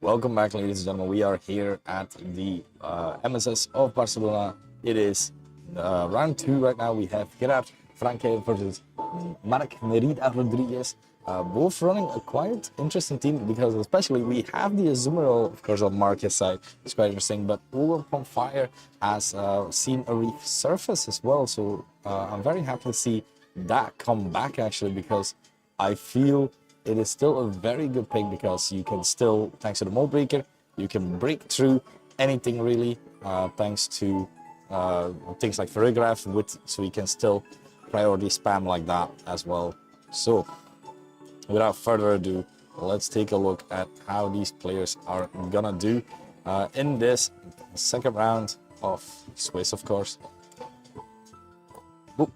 Welcome back, ladies and gentlemen. We are here at the MSS of Barcelona. It is round 2 right now. We have Gerard Franke versus Marc Merida Rodriguez. Both running a quite interesting team because especially we have the Azumarill, of course, on Marc's side. It's quite interesting, but Overpump Fire has seen a resurface as well. So I'm very happy to see that come back actually, because I feel it is still a very good pick because you can still, thanks to the Mold Breaker, you can break through anything really, thanks to things like Ferrigraph, so you can still priority spam like that as well. So without further ado, let's take a look at how these players are gonna do in this second round of Swiss, of course. Boop.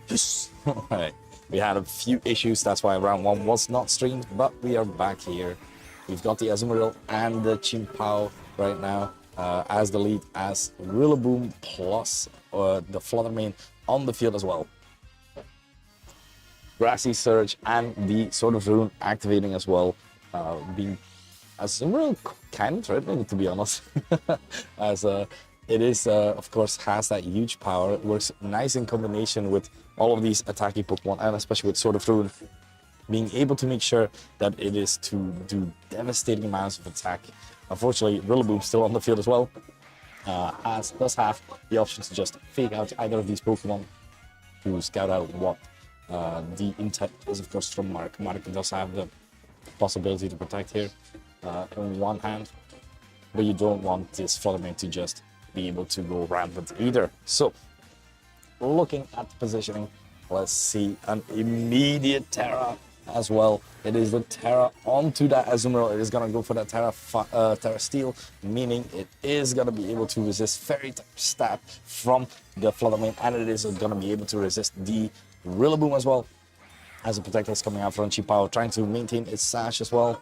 Yes. All right. We had a few issues, that's why round 1 was not streamed, but we are back here. We've got the Azumarill and the Chimpao right now as the lead, as Rillaboom plus the Fluttermane on the field as well. Grassy Surge and the Sword of Rune activating as well, being Azumarill kind of threatening, to be honest, as it is, of course, has that huge power. It works nice in combination with all of these attacking Pokemon, and especially with Sword of Rune, being able to make sure that it is to do devastating amounts of attack. Unfortunately, Rillaboom still on the field as well, does have the option to just fake out either of these Pokemon to scout out what the intent is, of course, from Marc. Marc does have the possibility to protect here in one hand, but you don't want this Fluttermane to just be able to go rampant either. So, looking at the positioning, let's see an immediate Terra as well. It is the Terra onto that Azumarill. It is going to go for that Terra Steel, meaning it is going to be able to resist Fairy type stab from the Fluttermane, and it is going to be able to resist the Rillaboom as well, as the Protector is coming out from Chimpao, trying to maintain its sash as well.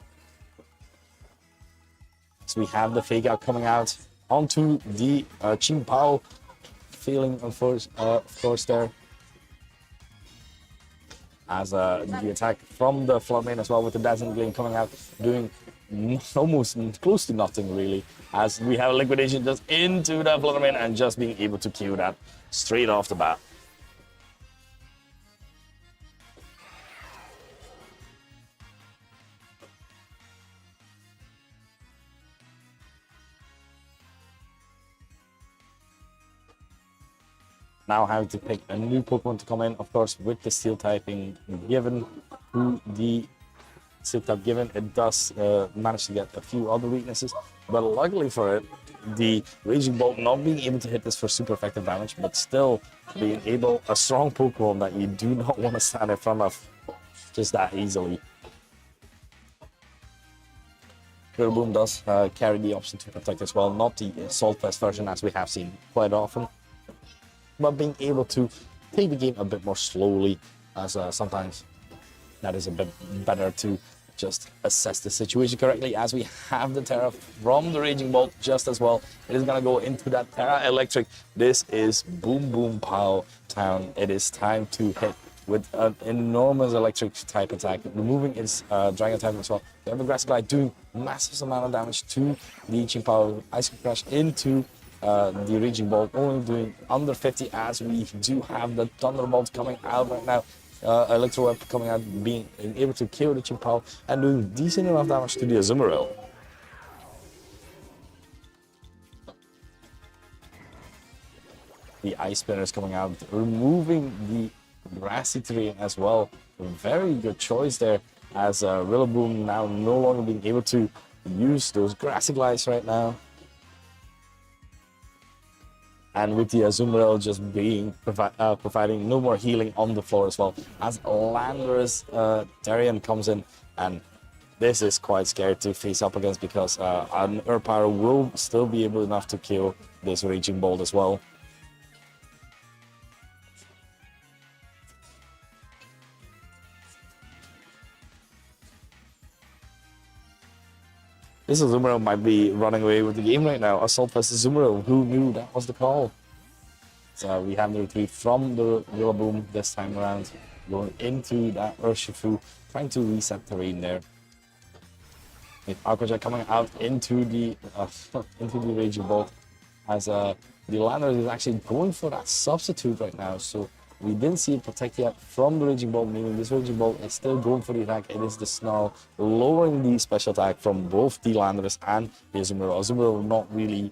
So we have the Fake Out coming out onto the Chimpao, failing of course there, as the attack from the Fluttermane as well, with the Dazzling Gleam coming out, doing almost close to nothing really, as we have a Liquidation just into the Fluttermane and just being able to kill that straight off the bat. Now having to pick a new Pokemon to come in, of course, with the Steel typing given to the Steel type given, it does manage to get a few other weaknesses, but luckily for it, the Raging Bolt not being able to hit this for super effective damage, but still being able, a strong Pokemon that you do not want to stand in front of just that easily. Rillaboom does carry the option to protect as well, not the Assault Vest version as we have seen quite often, but being able to take the game a bit more slowly, as sometimes that is a bit better to just assess the situation correctly, as we have the Terra from the Raging Bolt just as well. It is going to go into that Terra Electric. This is Boom Boom Pow Town. It is time to hit with an enormous electric type attack, removing its Dragon type as well. We have the Grass Glide doing massive amount of damage to the Chimpao. Ice Crash into the Raging Bolt, only doing under 50, as we do have the Thunderbolt coming out right now. Electro Web coming out, being able to kill the Chimpao and doing decent enough damage to the Azumarill. The Ice Spinner is coming out, removing the grassy terrain as well. A very good choice there, as Rillaboom now no longer being able to use those grassy glides right now. And with the Azumarill just being providing no more healing on the floor as well, as Landorus Therian comes in, and this is quite scary to face up against, because an Earth Power will still be able enough to kill this Raging Bolt as well. This Azumarill might be running away with the game right now. Assault vs Azumarill, who knew that was the call? So we have the retreat from the Rillaboom this time around, going into that Urshifu, trying to reset terrain there. with Aquajet coming out into the into the Raging Bolt, as the Landers is actually going for that substitute right now. So we didn't see it protect yet from the Raging Bolt, meaning this Raging Bolt is still going for the attack. It is the Snarl lowering the special attack from both the Landers and the Azumarill. Azumarill not really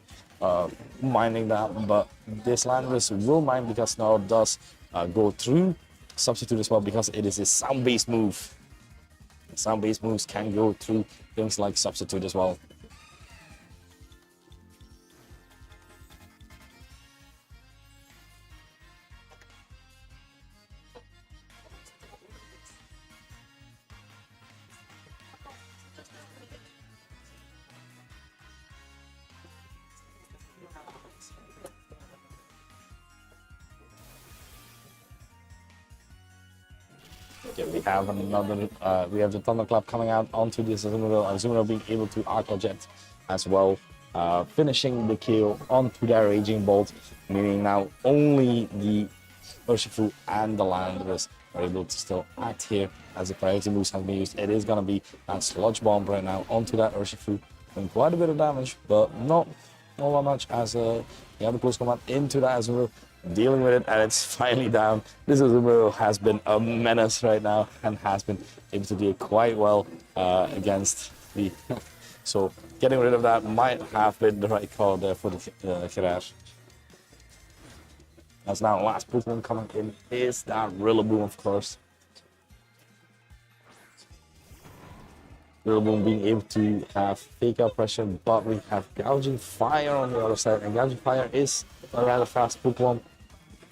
minding that, but this Landers will mind because Snarl does go through substitute as well, because it is a sound-based move. Sound-based moves can go through things like substitute as well. Okay, we have another. We have the Thunderclap coming out onto this Azumarill. Azumarill being able to Aqua Jet as well, finishing the kill onto their Raging Bolt, meaning now only the Urshifu and the Landorus are able to still act here as the priority moves have been used. It is going to be that Sludge Bomb right now onto that Urshifu, doing quite a bit of damage, but not all that much, as we have a close command into that Azumarill, dealing with it, and it's finally down. This Azumarill has been a menace right now and has been able to deal quite well against the... So getting rid of that might have been the right call there for the Kirash. As now last Pokemon coming in is that Rillaboom, of course. Rillaboom being able to have fake out pressure, but we have Gouging Fire on the other side, and Gouging Fire is a rather fast Pokemon,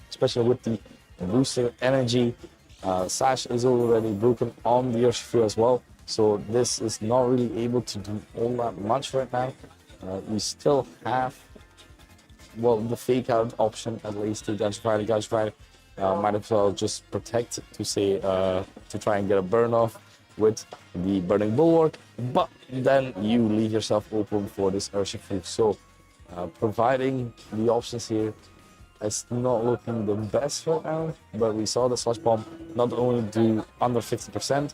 especially with the boosted energy. Sash is already broken on the Urshifu as well, so this is not really able to do all that much right now. We still have, well, the fake out option at least to Gouging Fire. Gouging Fire might as well just protect to say to try and get a burn off with the Burning Bulwark, but then you leave yourself open for this Urshifu. So providing the options here, it's not looking the best right now, but we saw the Sludge Bomb not only do under 50%,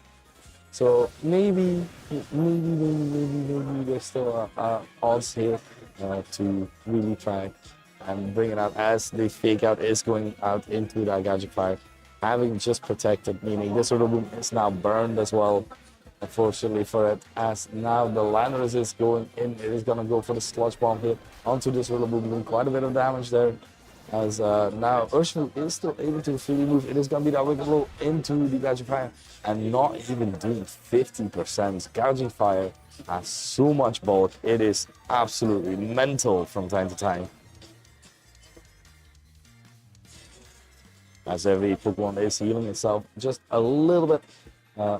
so maybe there's still odds here to really try and bring it out, as the fake out is going out into that Gouging Fire, having just protected, meaning this Rillaboom is now burned as well, unfortunately for it, as now the Landorus is going in. It is going to go for the Sludge Bomb here onto this Rillaboom, doing quite a bit of damage there, as now Urshifu is still able to freely move. It is going to be that Wicked Blow into the Gouging Fire, and not even doing 50%. Gouging Fire has so much bulk, it is absolutely mental from time to time. As every Pokemon is healing itself just a little bit.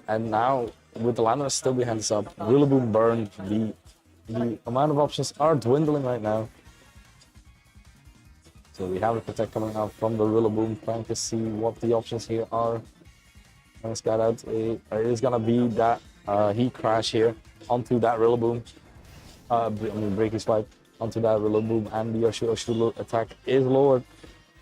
And now, with the Landorus still behind us up, Rillaboom burned. The amount of options are dwindling right now. So we have the Protect coming out from the Rillaboom, trying to see what the options here are. Let's get out. It is going to be that Heat Crash here onto that Rillaboom. Breaking Swipe onto that Rillaboom, and the Urshifu attack is lowered.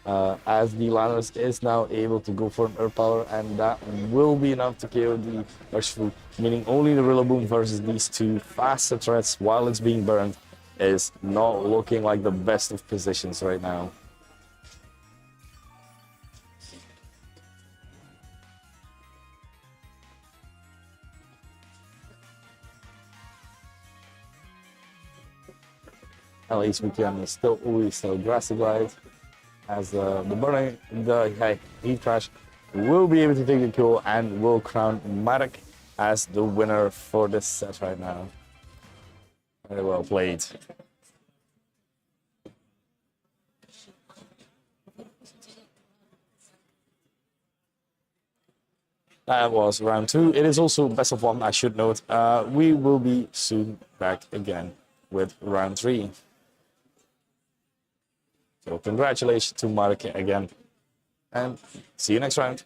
As the Landorus is now able to go for an Earth Power, and that will be enough to KO the Urshifu, meaning only the Rillaboom versus these two faster threats while it's being burned is not looking like the best of positions right now. At least we can still always Grassy Glide, as the Heat Crash will be able to take the kill and will crown Marek as the winner for this set right now. Very well played. That was round 2. It is also best of 1, I should note. We will be soon back again with round 3. So congratulations to Marek again, and see you next round.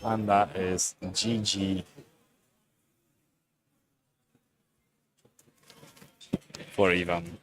And that is GG for Ivan.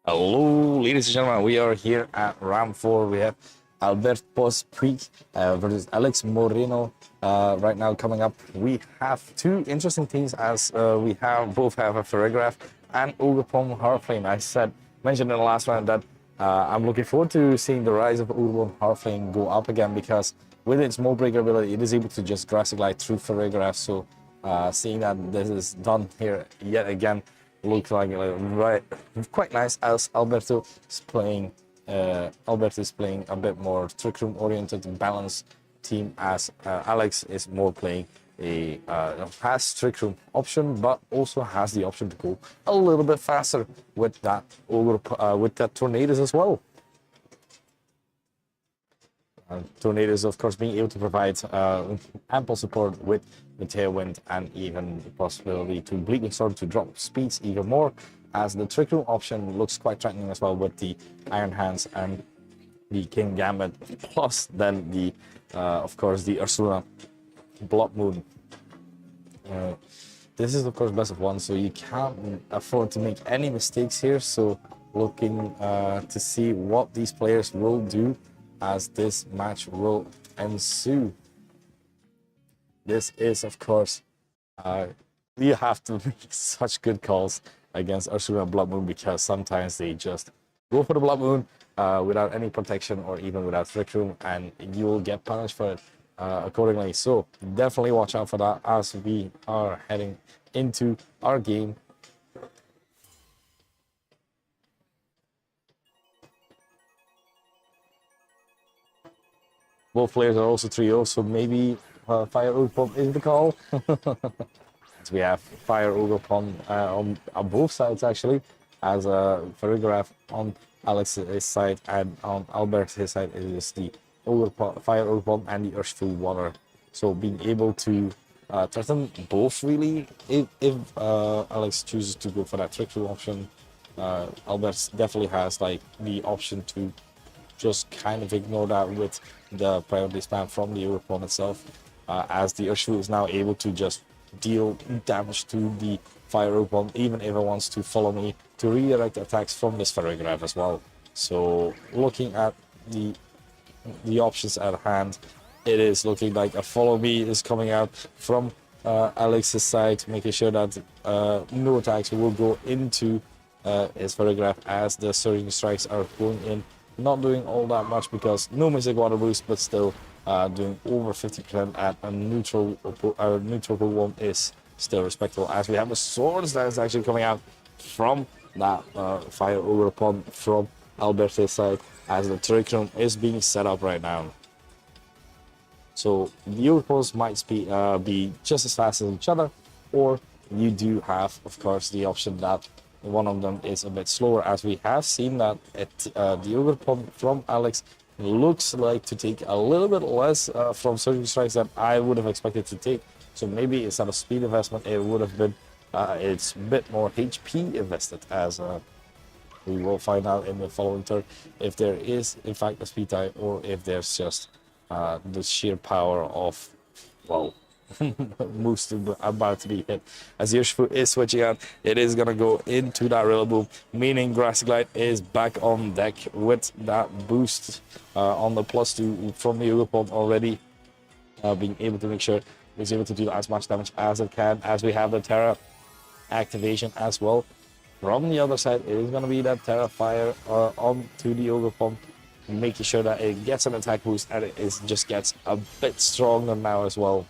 Hello, ladies and gentlemen. We are here at round 4. We have Albert Pospic versus Alex Moreno right now coming up. We have two interesting teams as we both have a Ferregraph and Ogerpon Heartflame. Mentioned in the last round that I'm looking forward to seeing the rise of Ogerpon Heartflame go up again, because with its Mold Breaker ability, it is able to just grassy glide through Ferregraph. So seeing that this is done here yet again looks like right quite nice, as Alberto is playing a bit more trick room oriented balanced team, as Alex is more playing a has trick room option, but also has the option to go a little bit faster with that with that tornadoes as well. Tornadoes, of course, being able to provide ample support with the tailwind, and even the possibility to Bleeding Storm to drop speeds even more, as the Trick Room option looks quite threatening as well with the Iron Hands and the King Gambit, plus then the, of course, the Ursula Blood Moon. This is, of course, best of one, so you can't afford to make any mistakes here. So looking to see what these players will do as this match will ensue. This is, of course, you have to make such good calls against Ursula Blood Moon, because sometimes they just go for the Blood Moon without any protection or even without Trick Room, and you will get punished for it accordingly. So definitely watch out for that as we are heading into our game. Both players are also trio, so maybe Fire Ogerpon is the call. So we have Fire Ogerpon on both sides, actually, as Ferregraph on Alex's side, and on Albert's side is the Fire Ogerpon and the Urshful Water. So being able to threaten both, really, if Alex chooses to go for that Trick Room option. Albert definitely has like the option to just kind of ignore that with the priority spam from the Ogerpon itself, as the Urshu is now able to just deal damage to the Fire Ogerpon, even if it wants to follow me to redirect attacks from this Ferregraph as well. So looking at the options at hand, it is looking like a follow me is coming out from Alex's side, making sure that no attacks will go into his Ferregraph, as the Surging Strikes are going in. Not doing all that much because no Mystic Water boost, but still doing over 50% at a neutral one is still respectable, as we have a Swords that is actually coming out from that Fire Ogerpon from Alberte's side, as the Trick Room is being set up right now. So the Ogerpons might be just as fast as each other, or you do have, of course, the option that one of them is a bit slower, as we have seen that the Ogerpon from Alex looks like to take a little bit less from Surging Strikes than I would have expected to take. So maybe instead of speed investment, it would have been it's a bit more HP invested, as we will find out in the following turn if there is in fact a speed tie, or if there's just the sheer power of, well, moves about to be hit. As Urshu is switching out, it is gonna go into that Rillaboom, meaning Grassy Glide is back on deck with that boost on the +2 from the Ogerpon already, being able to make sure it's able to do as much damage as it can, as we have the Terra activation as well. From the other side, it is gonna be that Terra Fire onto the Ogerpon, making sure that it gets an attack boost, and it just gets a bit stronger now as well.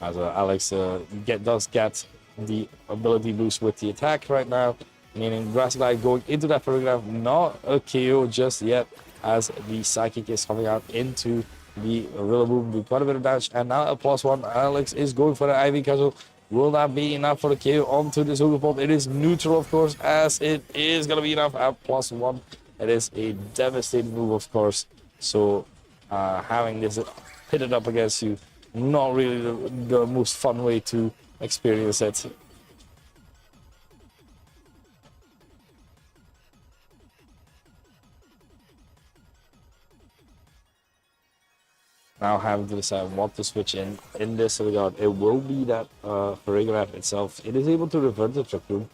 As Alex does get the ability boost with the attack right now, meaning Grassy Glide going into that Ferregraph, not a KO just yet, as the Psychic is coming out into the Rillaboom with quite a bit of damage, and now a +1. Alex is going for the Ivy Castle. Will that be enough for the KO onto this Ogerpon? It is neutral, of course, as it is going to be enough at +1. It is a devastating move, of course. So having this pitted up against you, not really the most fun way to experience it. Now having to decide what to switch in this regard, it will be that Ferregraph itself. It is able to revert the Trick Room,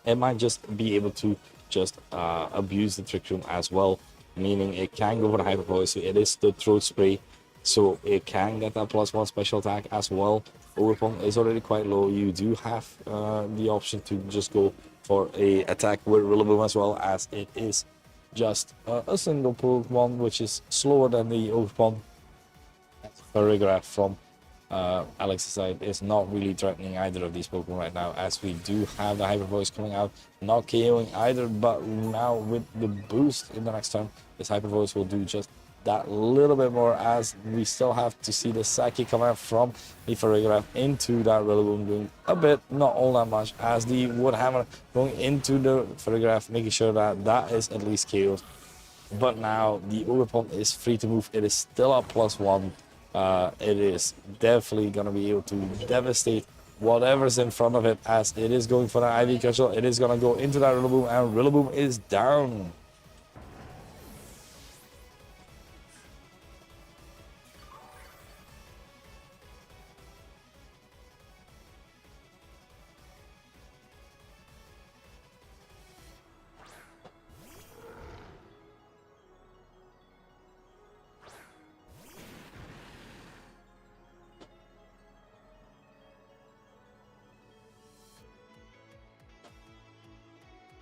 it might just be able to just abuse the Trick Room as well, meaning it can go for the Hyper Voice. So it is the Throat Spray, so it can get that +1 special attack as well. Overpong is already quite low. You do have the option to just go for a attack with Rillaboom as well, as it is just a single Pokemon, which is slower than the Overpong. Paragraph from Alex's side is not really threatening either of these Pokemon right now, as we do have the Hyper Voice coming out, not KOing either, but now with the boost in the next turn, this Hyper Voice will do just that little bit more, as we still have to see the Psychic come out from the Farigiraf into that Rillaboom, doing a bit, not all that much, as the Wood Hammer going into the Farigiraf, making sure that that is at least KO'd. But now the Ogerpon is free to move. It is still at +1. It is definitely going to be able to devastate whatever's in front of it, as it is going for that Ivy Cudgel. It is going to go into that Rillaboom, and Rillaboom is down.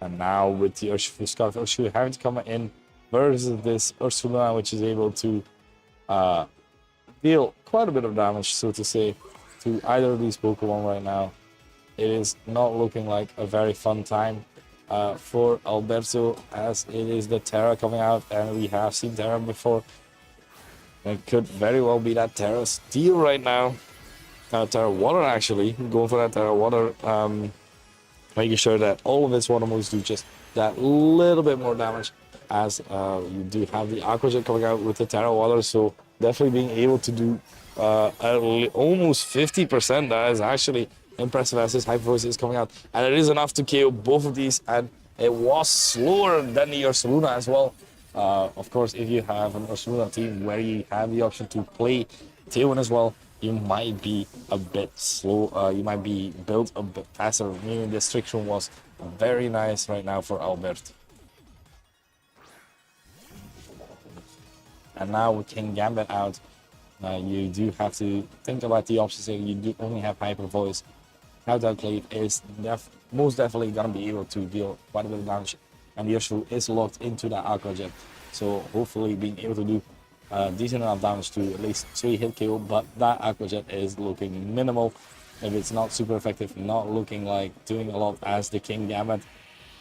And now with the Urshifu Scarf, Urshifu having to come in versus this Ursula, which is able to deal quite a bit of damage, so to say, to either of these Pokemon right now. It is not looking like a very fun time for Alberto, as it is the Terra coming out, and we have seen Terra before. It could very well be that Terra Steel right now. Terra Water, actually. Going for that Terra Water. Making sure that all of its water moves do just that little bit more damage, as you do have the Aqua Jet coming out with the Terra Water, so definitely being able to do almost 50%. That is actually impressive, as this Hyper Voice is coming out, and it is enough to KO both of these, and it was slower than the Ursaluna as well. Of course, if you have an Ursaluna team where you have the option to play Tailwind as well, you might be a bit slow, you might be built a bit faster, meaning this Trick Room was very nice right now for Albert. And now with King Gambit out, you do have to think about the options here. You do only have Hyper Voice. Countdown Clave is most definitely going to be able to deal quite a bit of damage, and the Urshifu is locked into that Aqua Jet, so hopefully being able to do decent enough damage to at least 3 hit KO, but that Aqua Jet is looking minimal. If it's not super effective, not looking like doing a lot, as the King Gambit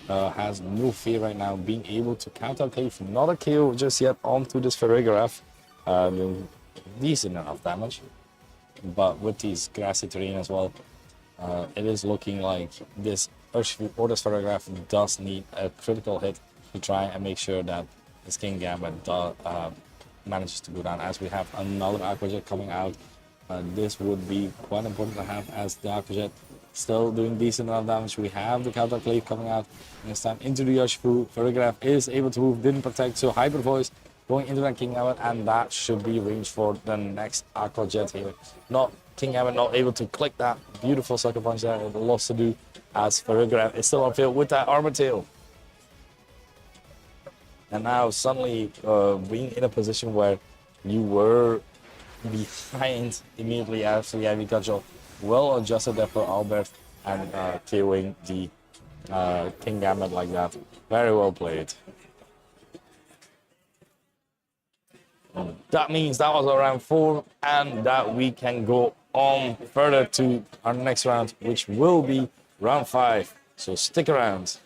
has no fear right now, being able to counter Clave, not a KO just yet onto this Farigiraf, doing decent enough damage, but with these grassy terrain as well, it is looking like this Urshifu or this Farigiraf does need a critical hit to try and make sure that this King Gambit manages to go down, as we have another Aqua Jet coming out. This would be quite important to have, as the Aqua Jet still doing decent amount of damage. We have the Counter Clave coming out, and this time into the Urshifu. Farigiraf is able to move, didn't protect, so Hyper Voice going into that King Gambit, and that should be range for the next Aqua Jet here. Not King Gambit not able to click that beautiful Sucker Punch that it lost to do, as Farigiraf is still on field with that Armor Tail. And now suddenly being in a position where you were behind immediately after the Ivy Cudgel, well adjusted there for Albert, and KOing the King Gambit like that. Very well played. That means that was round 4, and that we can go on further to our next round, which will be round 5. So stick around.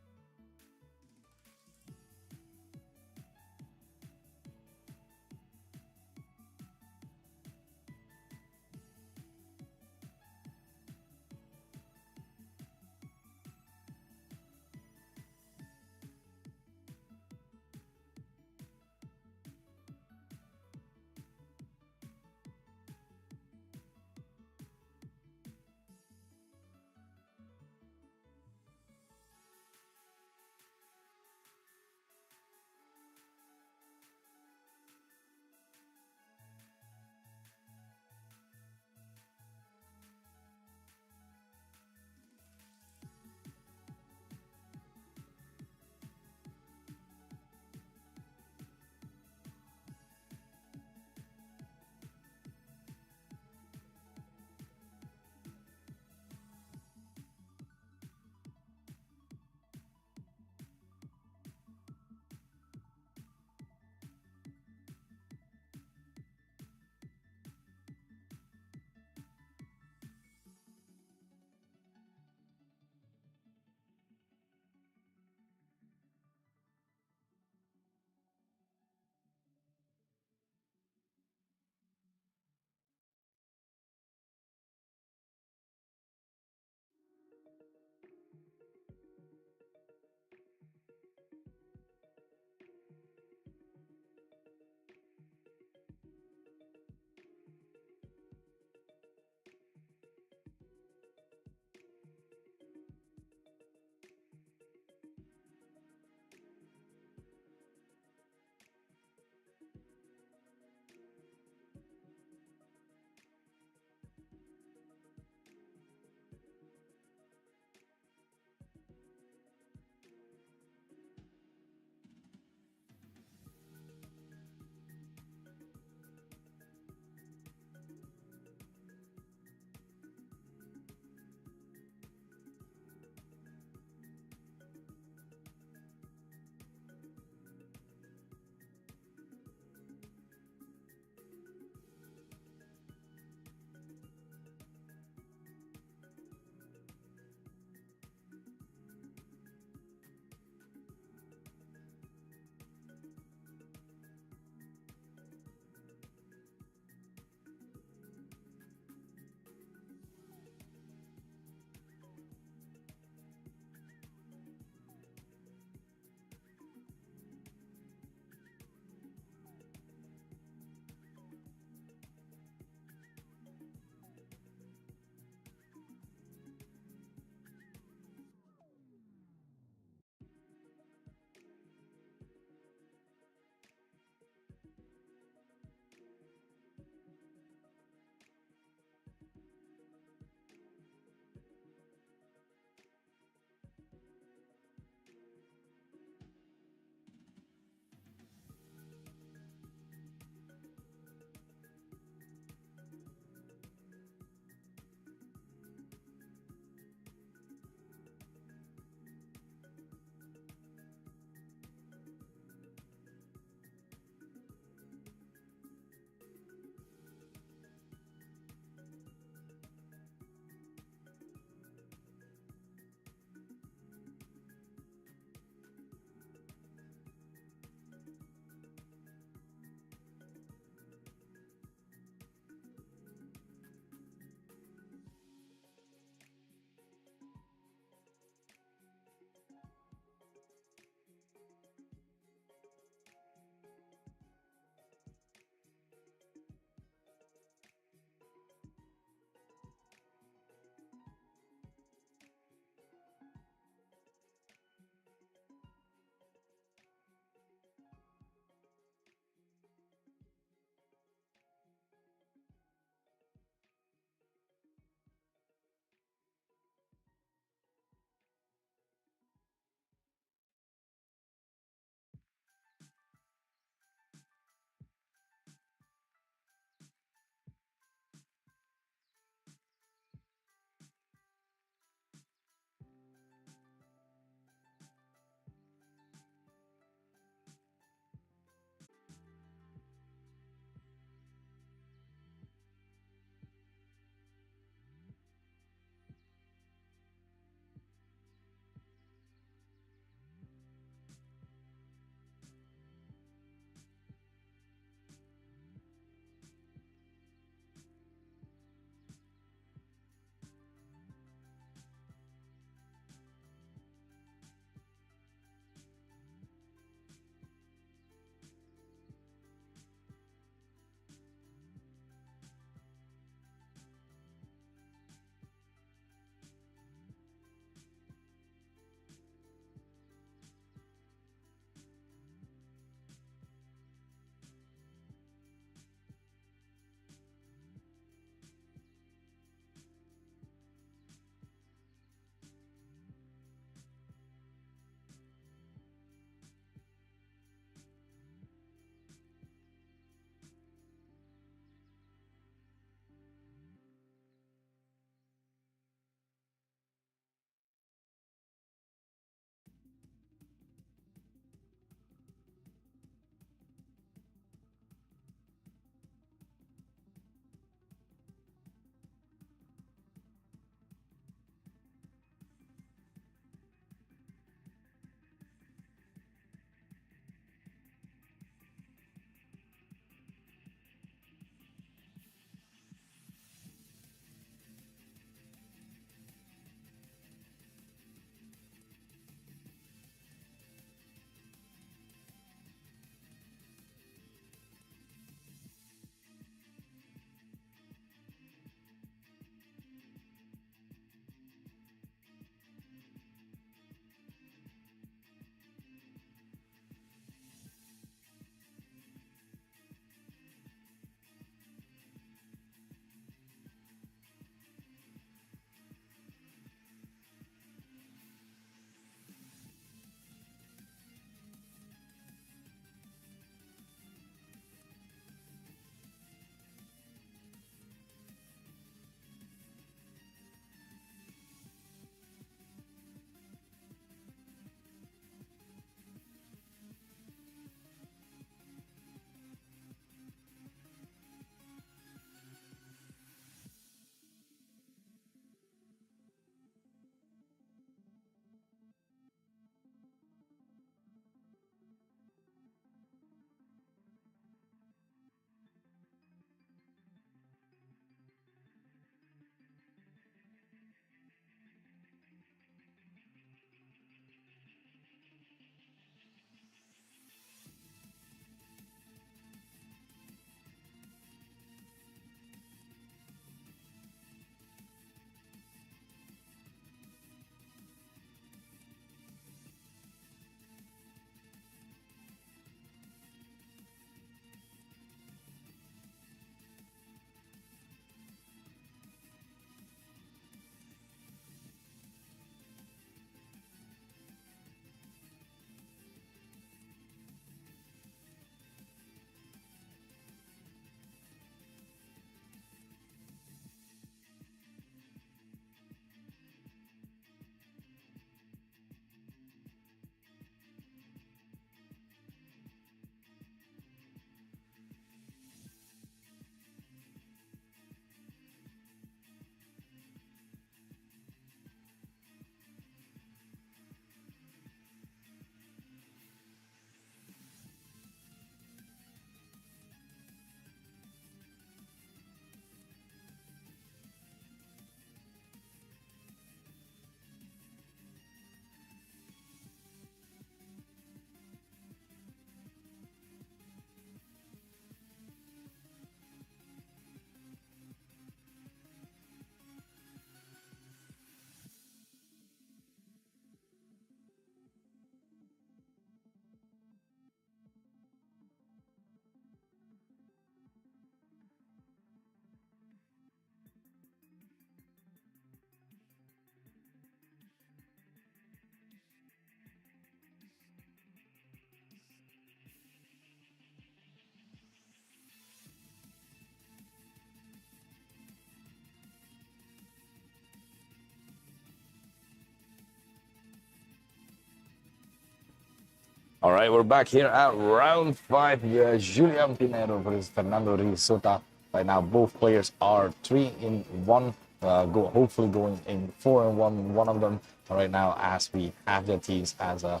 All right, we're back here at round 5. Julian Pinheiro versus Fernando Risota. Right now, both players are 3-1. Hopefully going in 4-1. One of them right now, as we have their teams. I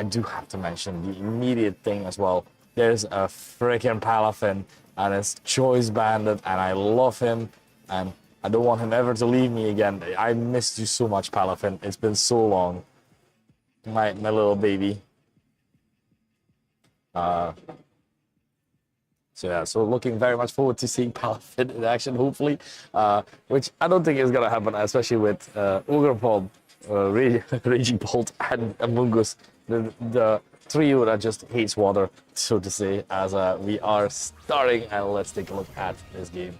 do have to mention the immediate thing as well. There's a freaking Palafin and it's Choice Bandit, and I love him, and I don't want him ever to leave me again. I missed you so much, Palafin. It's been so long, my little baby. So looking very much forward to seeing Palafin in action, hopefully, which I don't think is gonna happen, especially with Ugrapod, Raging Bolt, and Amungus, the trio that just hates water, so to say. As we are starting, and let's take a look at this game.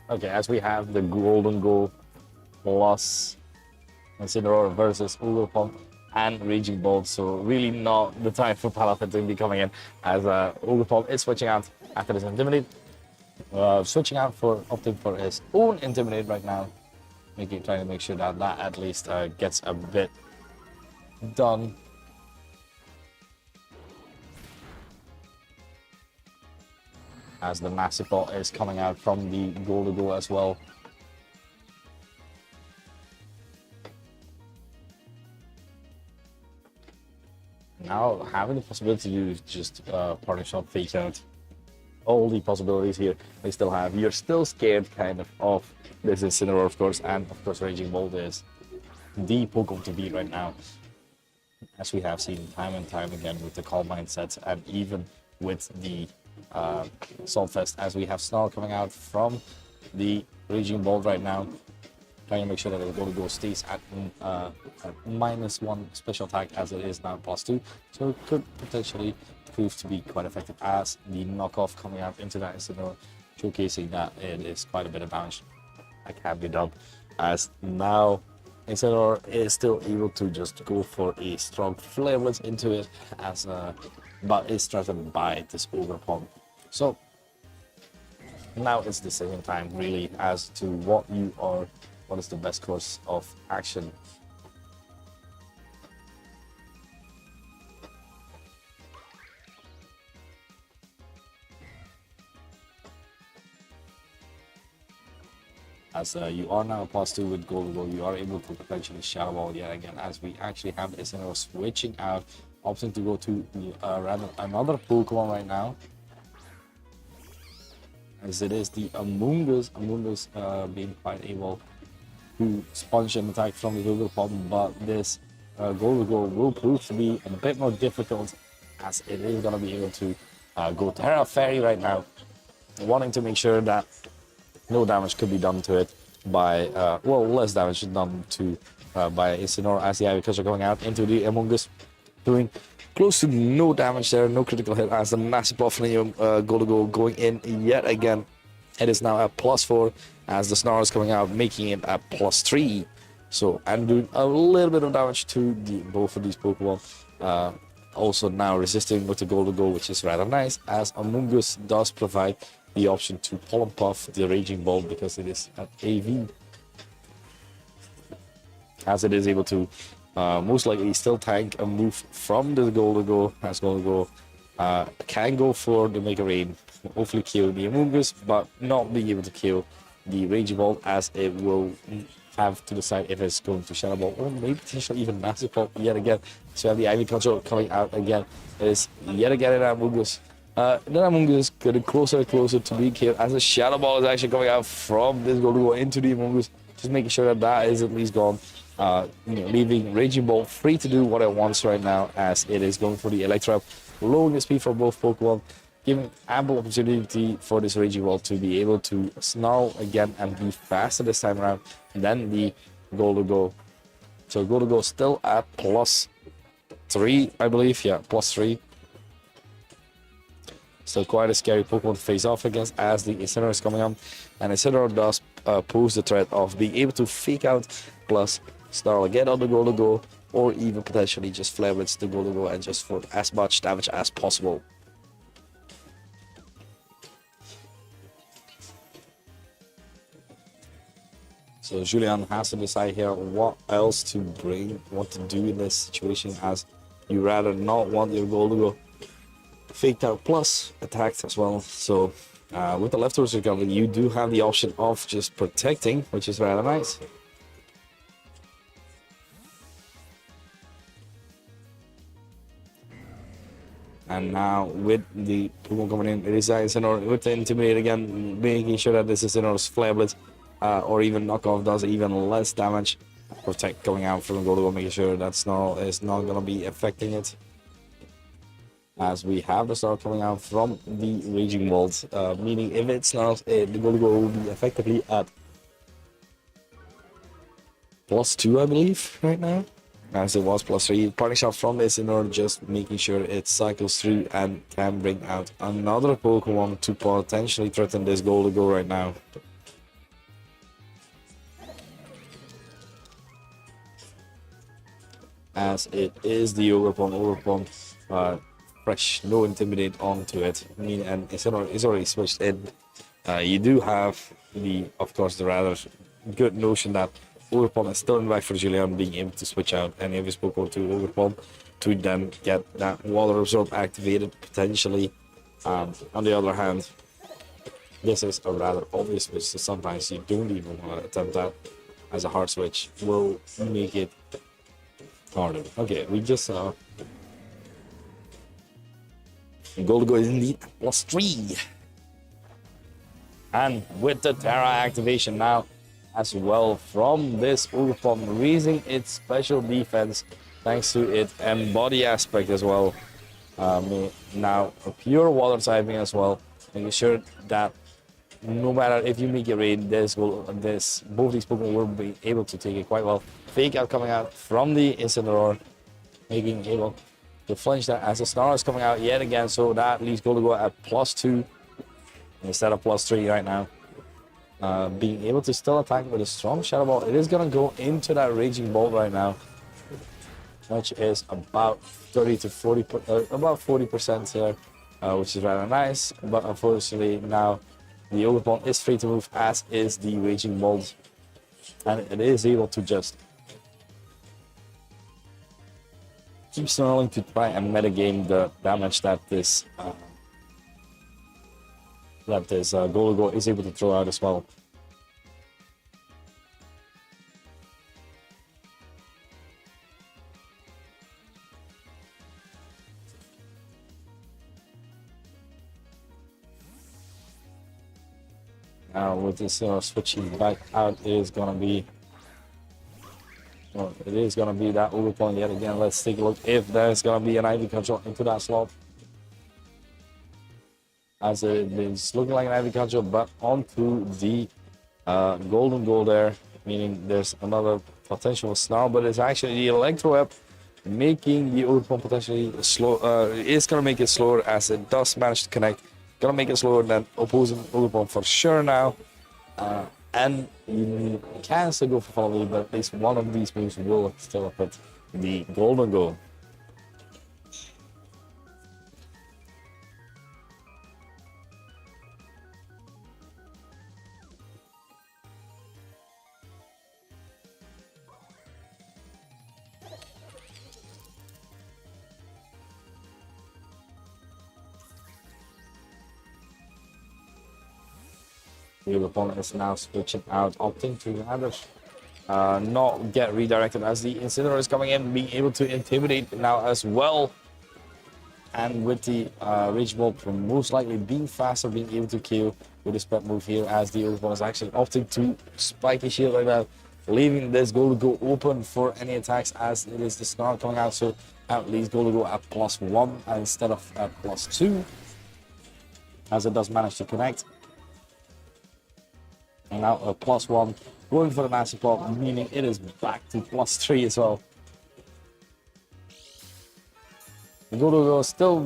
Okay, as we have the Golden Goal plus Incineroar versus Ugrapod and Raging Bolt, so really not the time for Palafin to be coming in, as Ugrapod is switching out after this Intimidate. Opting for his own Intimidate right now, trying to make sure that at least gets a bit done. As the Massive Ball is coming out from the Golden Goal as well. Now having the possibility to just Partner Shot, Fake Out, all the possibilities here they still have. You're still scared kind of this Incineroar, of course, and of course Raging Bolt is the Pokemon to beat right now, as we have seen time and time again with the Calm Mindset, and even with the Saltfest, as we have Snarl coming out from the Raging Bolt right now, trying to make sure that the Golden Goal stays at -1 special attack, as it is now +2, so it could potentially prove to be quite effective, as the knockoff coming out into that Incineroar, showcasing that it is quite a bit of damage that can be done, as now Incineroar is still able to just go for a strong Flare Blitz into it, as but is threatened by this Ugrapod. So now it's decision time, really, as to what is the best course of action. As you are now +2 with Golden Goal, you are able to potentially Shadow Ball yet again, as we actually have the Incineroar switching out, opting to go to another Pokemon right now, as it is the Amungus. Amungus being quite able to sponge an attack from the Ugrapod, but this Golden Goal will prove to be a bit more difficult, as it is going to be able to go Terra Fairy right now, wanting to make sure that no damage could be done to it by, less damage done to by Incineroar, as the Ivy are going out into the Amungus, doing close to no damage there, no critical hit, as the Massive Ball from Golden Goal going in yet again. It is now at +4, as the Snarl is coming out, making it at +3. So, and doing a little bit of damage to both of these Pokemon. Also now resisting with the Golden Goal, which is rather nice, as Amungus does provide the option to Pollen Puff the Raging Bolt, because it is at AV, as it is able to most likely still tank a move from the Golden Goal, as Golden Goal can go for the Mega Rain, hopefully kill the Amungus, but not being able to kill the Raging Bolt, as it will have to decide if it's going to Shadow Ball or maybe potentially even Massive Ball yet again. So we have the Ivy Control coming out again. It is yet again an Amungus. Then Amungus is getting closer and closer to being killed, as the Shadow Ball is actually coming out from this Golden Goal into the Amungus, just making sure that is at least gone. Leaving Raging Bolt free to do what it wants right now, as it is going for the Electro, lowering the speed for both Pokemon, giving ample opportunity for this Raging Bolt to be able to Snarl again and be faster this time around than the Golden Goal. So Golden Goal still at 3, I believe. Yeah, +3. Still quite a scary Pokemon to face off against as the Incineroar is coming up. And Incineroar does pose the threat of being able to fake out plus Snarl get on the go, or even potentially just Flare Blitz the go and just for as much damage as possible. So Julian has to decide here what else to bring, what to do in this situation, as you rather not want your go faked out plus attacked as well. So with the leftovers recovery, you do have the option of just protecting, which is rather nice. And now with the Pokemon coming in, it is Incineroar with the Intimidate again, making sure that this is Incineroar's Flare Blitz or even Knockoff does even less damage. Protect coming out from Goldugo, making sure that Snarl is not going to be affecting it. As we have the Snarl coming out from the Raging Bolt, meaning if it snarls, the Goldugo will be effectively at +2, I believe, right now. As it was +3. Parting shot from this in order just making sure it cycles through and can bring out another Pokemon to potentially threaten this Goldugo right now. As it is the Ogerpon, fresh, no Intimidate onto it. I mean, and it's already switched in. You do have of course, the rather good notion that Ogerpon is still in back for Julian, being able to switch out any of his Pokemon to Ogerpon to then get that Water Absorb activated potentially. On the other hand, this is a rather obvious switch, so sometimes you don't even want to attempt that, as a hard switch will make it harder. Okay, we just saw Goldugo is indeed +3. And with the Terra activation now as well from this Ogerpon, raising its special defense thanks to its embody aspect as well. Now a pure water typing as well, making sure that no matter if you make a raid, both these Pokemon will be able to take it quite well. Fake out coming out from the Incineroar, making able to flinch that as the Snarl is coming out yet again, so that leaves Goldugo at +2 instead of +3 right now. Being able to still attack with a strong Shadow Ball. It is going to go into that Raging Bolt right now, which is about 30 to 40, about 40% here, which is rather nice. But unfortunately now the Ogerpon is free to move, as is the Raging Bolt, and it is able to just keep snarling to try and metagame the damage that this Goldugo is able to throw out as well. Now with this switching back out, it is gonna be that Ogerpon yet again. Let's take a look if there's gonna be an Ivy Control into that slot. As it is looking like an Ivy Control, but onto the Golden Goal there, meaning there's another potential Snarl, but it's actually the Electro Whip, making the Ogerpon potentially slow. It's gonna make it slower as it does manage to connect. Gonna make it slower than opposing Ogerpon for sure now. And you can still go for follow lead, but at least one of these moves will still hit the Golden Goal. The opponent is now switching out, opting to either not get redirected as the Incineroar is coming in, being able to intimidate now as well. And with the Rage Bolt most likely being faster, being able to kill with his pet move here, as the opponent is actually opting to spike his shield like that, leaving this Goldugo open for any attacks, as it is the Snarl coming out, so at least Goldugo at +1 instead of at +2, as it does manage to connect. And now a +1, going for the Massive Claw, meaning it is back to +3 as well. Golugo still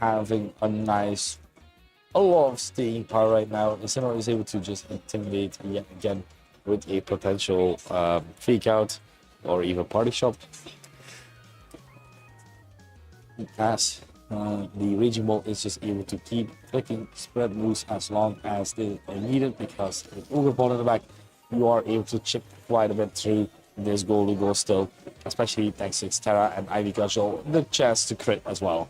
having a lot of staying power right now. Incineroar is able to just intimidate yet again with a potential fake out or even party shop. As the Raging Ball is just able to keep clicking spread moves as long as they are needed, because with Ogre Ball in the back, you are able to chip quite a bit through this Golugo still, especially thanks to its Terra and Ivy Cudgel, the chance to crit as well.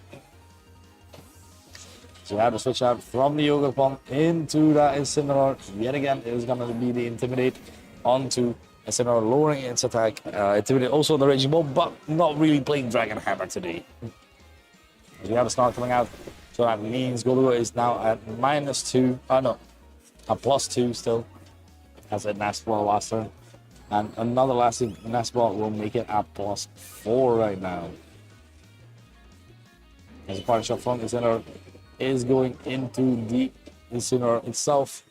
So we have to switch out from the Ogre Bomb into that Incineroar. Yet again, it is going to be the Intimidate onto Incineroar, lowering its attack. Intimidate also the Raging Ball, but not really playing Dragon Hammer today. As we have a Snarl coming out, so that means Golugo is now at -2. Oh no, a +2 still, as a Nasty Ball last turn. And another lasting Nasty Ball will make it at +4 right now. As a party shot from Incineroar is going into the Incineroar itself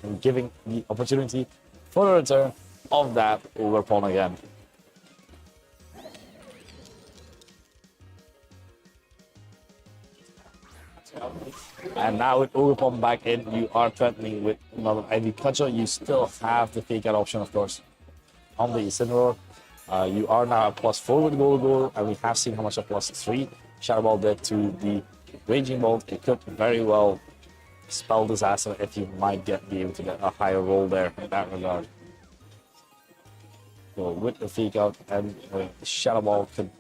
and giving the opportunity for the return of that Ogre Pawn again. And now with Ogre Pawn back in, you are threatening with another Ivy Cudgel. You still have the fake out option, of course, on the Incineroar. You are now at +4 with Golugo, and we have seen how much a +3 Shadow Ball did to the Raging Bolt. It could very well spell disaster if you might be able to get a higher roll there in that regard. So with the fake out and Shadow Ball could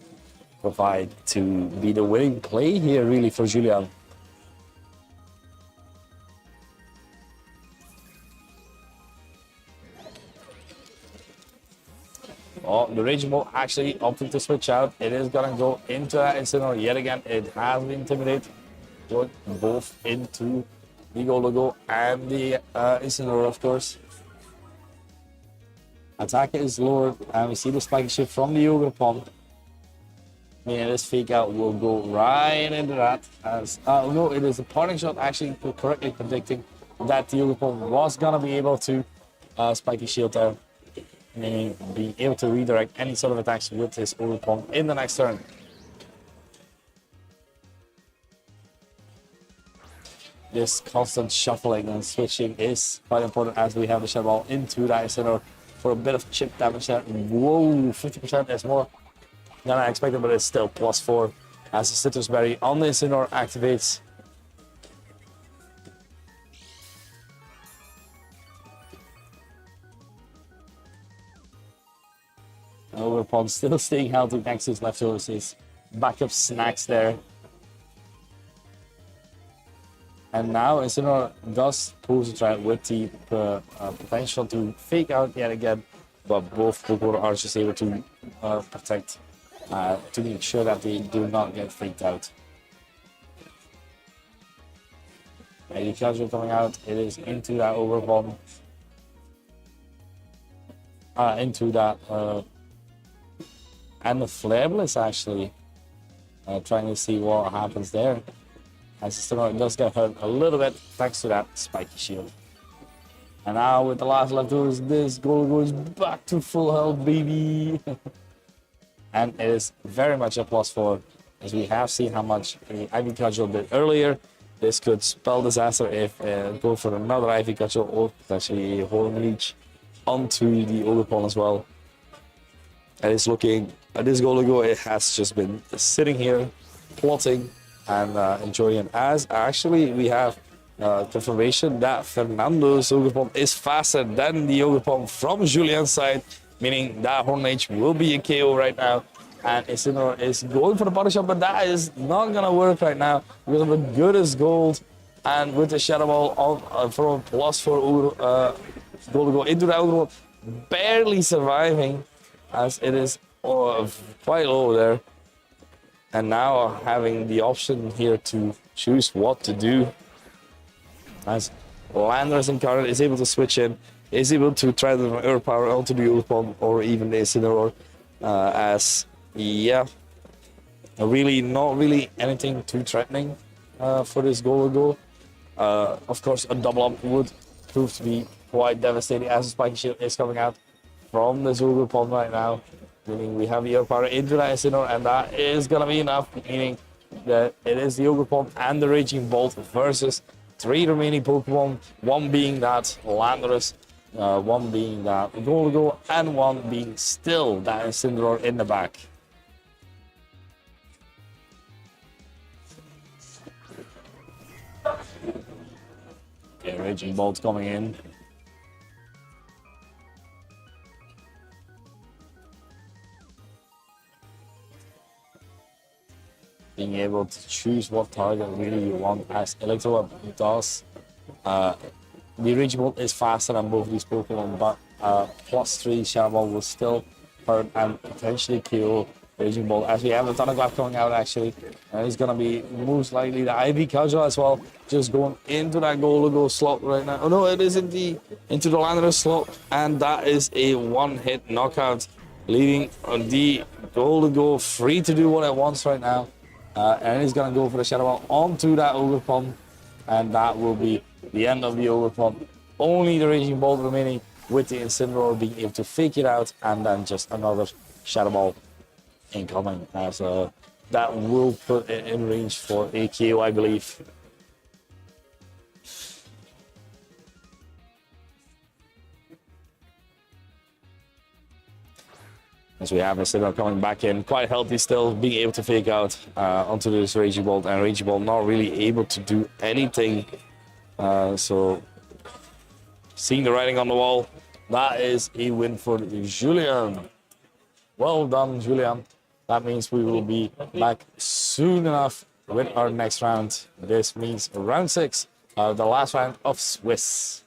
provide to be the winning play here really for Julian. Oh, the Raging Ball actually opted to switch out. It is gonna go into that Incineroar yet again. It has been intimidated. Going both into the Golugo and the Incineroar, of course. Attack is lowered, and we see the spiky shift from the Ogre Pond. Meaning this fake out will go right into that. As no, it is a parting shot actually correctly predicting that the Ogre Pond was gonna be able to spiky shield there. Meaning being able to redirect any sort of attacks with his Ogre Pond in the next turn. This constant shuffling and switching is quite important as we have the Shadow Ball into that Incineroar for a bit of chip damage there. Whoa, 50% is more than I expected, but it's still +4 as the Citrus Berry on the Incineroar activates. Ogre Pond still staying healthy thanks to his leftovers, his backup snacks there. And now Incineroar does pose a threat with the potential to fake out yet again, but both Pokemon are just able to protect to make sure that they do not get faked out. And the Cudgel coming out, it is into that Ogre Bomb. Into that and the Flare Blitz actually. Trying to see what happens there. As Incineroar does get hurt a little bit thanks to that spiky shield. And now with the last leftovers, this goal goes back to full health, baby. And it is very much a +4, as we have seen how much the Ivy Cudgel did earlier. This could spell disaster if go for another Ivy Cudgel or potentially a Horn Leech onto the Ogre Pond as well. And it's looking at this Golugo, it has just been sitting here, plotting and enjoying. As actually we have confirmation that Fernando's Ogre Pond is faster than the Ogre Pond from Julian's side, meaning that Horn Leech will be a KO right now. And Incineroar is going for the body shot, but that is not gonna work right now because of the goodest gold. And with the Shadow Ball on from +4 Golugo into the Ogre Pond, barely surviving as it is quite low there. And now having the option here to choose what to do. As Landorus Incarnate is able to switch in, is able to try the Earth Power onto the Ogre Pond or even the Incineroar. As, yeah, really not really anything too threatening for this Golugo. Of course, a double up would prove to be quite devastating as the Spiky Shield is coming out from the Ogre Pond right now. Meaning we have the Earth Power into that Incineroar, and that is gonna be enough, meaning that it is the Ogerpon and the Raging Bolt versus 3 remaining Pokemon, one being that Landorus, one being that Goligo, and one being still that Incineroar in the back. Okay, Raging Bolt coming in. Being able to choose what target really you want, as Electro does. The Raging Bolt is faster than both these Pokemon, but +3 Shadow Ball will still hurt and potentially kill Raging Bolt. As we have a Thunderclap coming out actually, and it's gonna be most likely the IV Cudgel as well, just going into that Goligo slot right now. Oh no, it is into the Landorus slot, and that is a one-hit knockout, leaving the Goligo free to do what it wants right now. And he's gonna go for the Shadow Ball onto that Ogerpon, and that will be the end of the Ogerpon. Only the Raging Bolt remaining, with the Incineroar being able to fake it out, and then just another Shadow Ball incoming, as that will put it in range for a KO, I believe. As we have Incineroar coming back in, quite healthy still, being able to fake out onto this Raging Bolt, and Raging Bolt not really able to do anything. So, seeing the writing on the wall, that is a win for Julian. Well done, Julian. That means we will be back soon enough with our next round. This means round 6, the last round of Swiss.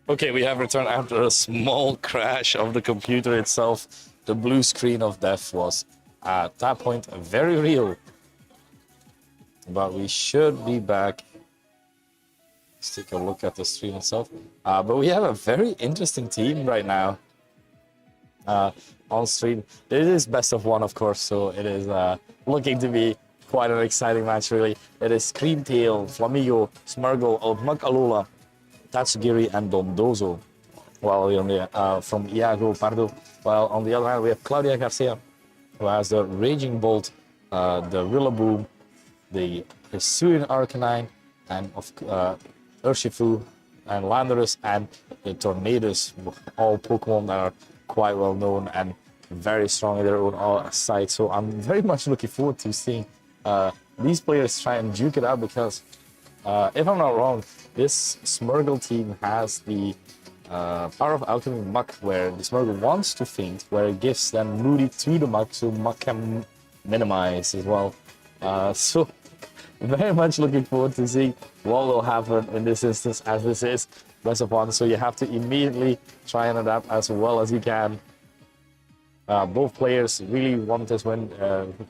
Okay, we have returned after a small crash of the computer itself. The blue screen of death was at that point very real. But we should be back. Let's take a look at the stream itself. But we have a very interesting team right now on stream. It is best of one, of course, so it is looking to be quite an exciting match, really. It is Creamtail, Flamigo, Smurgle, Mug Alola, Tatsugiri, and Dondozo. While we on the from Iago Pardo. While on the other hand, we have Claudia Garcia, who has the Raging Bolt, the Rillaboom, the Hisuian Arcanine, and of Urshifu, and Landorus, and the Tornadus, all Pokemon that are quite well known and very strong in their own side. So I'm very much looking forward to seeing these players try and duke it out because, if I'm not wrong, this Smurgle team has the Power of Alchemy Muck, where the Smurgle wants to faint, where it gives then Moody to the Muck, so Muck can minimize as well. So very much looking forward to see what will happen in this instance, as this is best of one, so you have to immediately try and adapt as well as you can. Both players really want this win.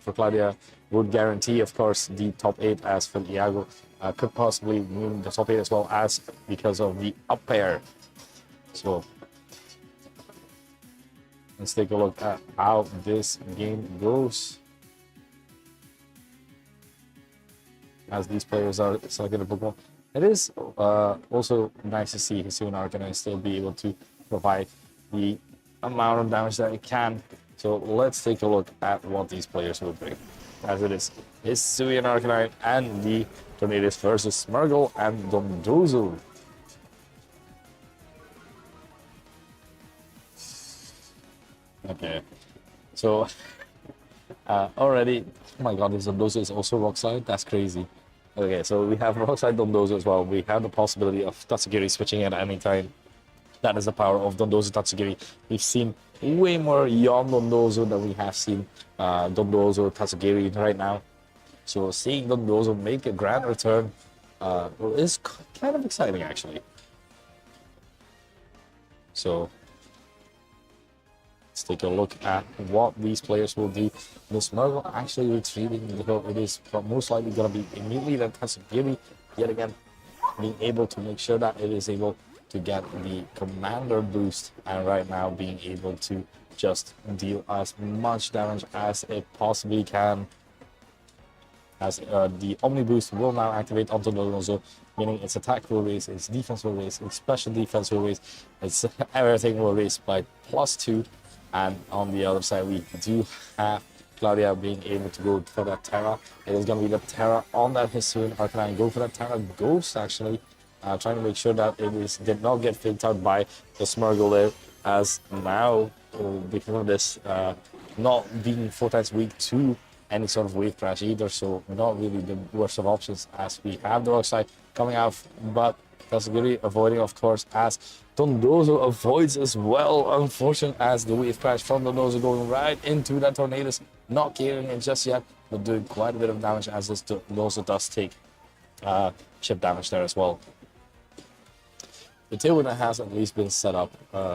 For Claudia, would guarantee, of course, the top 8, as for Iago could possibly win the top 8 as well, as because of the up pair. So let's take a look at how this game goes, as these players are selecting the Pokemon. It is also nice to see Hisuian Arcanine still be able to provide the amount of damage that it can. So let's take a look at what these players will bring, as it is Hisuian Arcanine and the Tornadus versus Smurgle and Dondozo. Okay, so already, oh my god, this Dondozo is also Rock Slide? That's crazy. Okay, so we have Rock Slide Dondozo as well. We have the possibility of Tatsugiri switching at any time. That is the power of Dondozo Tatsugiri. We've seen way more Yon Dondozo than we have seen Dondozo Tatsugiri right now. So seeing Dondozo make a grand return is kind of exciting, actually. So let's take a look at what these players will do. The Smurgle actually retreating, it is most likely going to be immediately that Tatsugiri yet again being able to make sure that it is able to get the commander boost, and right now being able to just deal as much damage as it possibly can, as the Omni boost will now activate onto Dondozo, meaning its attack will raise, its defense will raise, its special defense will raise, its everything will raise by +2. And on the other side, we do have Claudia being able to go for that Terra. It is going to be the Terra on that Hisuian Arcanine. Go for that Terra Ghost, actually. Trying to make sure that it did not get faked out by the Smurgle there, as now, because of this not being 4 times weak to any sort of wave crash either, so not really the worst of options, as we have the Rock Slide coming out, but Tatsugiri avoiding, of course, as Dondozo avoids as well. Unfortunate, as the wave crash from Dondozo going right into that Tornadus, not carrying it just yet, but doing quite a bit of damage, as this Dondozo does take chip damage there as well. The Tailwind has at least been set up,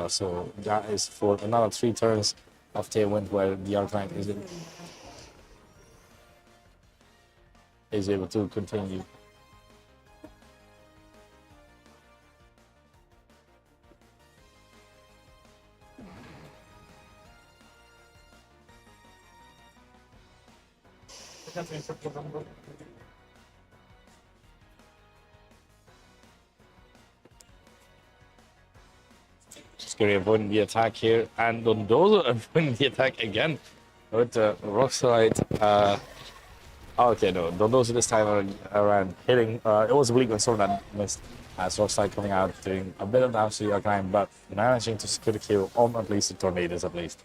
so that is for another 3 turns of Tailwind, where the Arcanine is able to continue. Scary avoiding the attack here, and Dondozo avoiding the attack again with the Rock Slide. Okay, no, Dondozo this time around hitting. It was a Bleak Storm that missed, as Rock Slide coming out doing a bit of damage to the Arcanine, but managing to secure the kill on at least the Tornadus at least.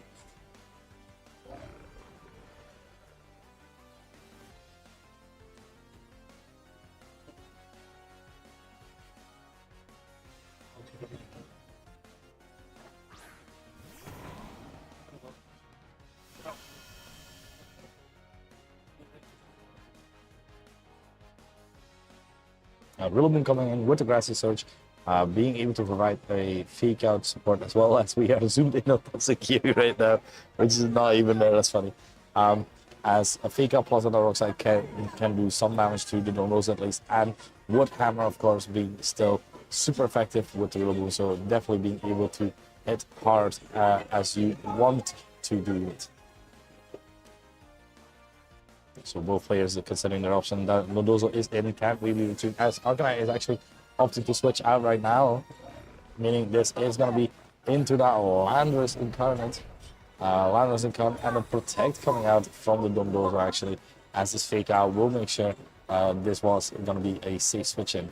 Rillaboom coming in with the Grassy Surge, being able to provide a fake out support as well, as we are zoomed in on Sekiri right now, which is not even there. That's funny. As a fake out plus on the rock side can do some damage to the Donos at least, and Wood Hammer, of course, being still super effective with the Rillaboom, so definitely being able to hit hard as you want to do it. So both players are considering their option. That Lodozo is in, can't really retreat, as Arcanine is actually opting to switch out right now, meaning this is going to be into that Landorus Incarnate. Landorus Incarnate and a Protect coming out from the Dondozo actually, as this fake out will make sure this was going to be a safe switch in.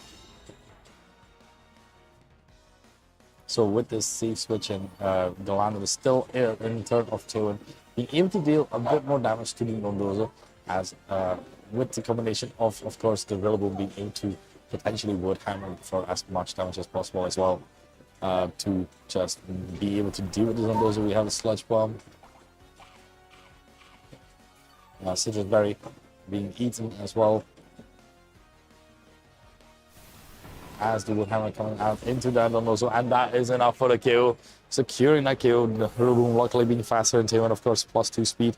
So with this safe switch in, the Landorus is still in turn of Tailwind, being able to deal a bit more damage to the Dondozo, as with the combination of course, the Rillaboom being able to potentially Wood Hammer for as much damage as possible as well, to just be able to deal with the Dondozo. We have a Sludge Bomb. Citrus Berry being eaten as well, as the Wood Hammer coming out into that Dondozo, and that is enough for the kill, securing that kill. The Rillaboom luckily being faster in Tailwind, of course, +2 speed.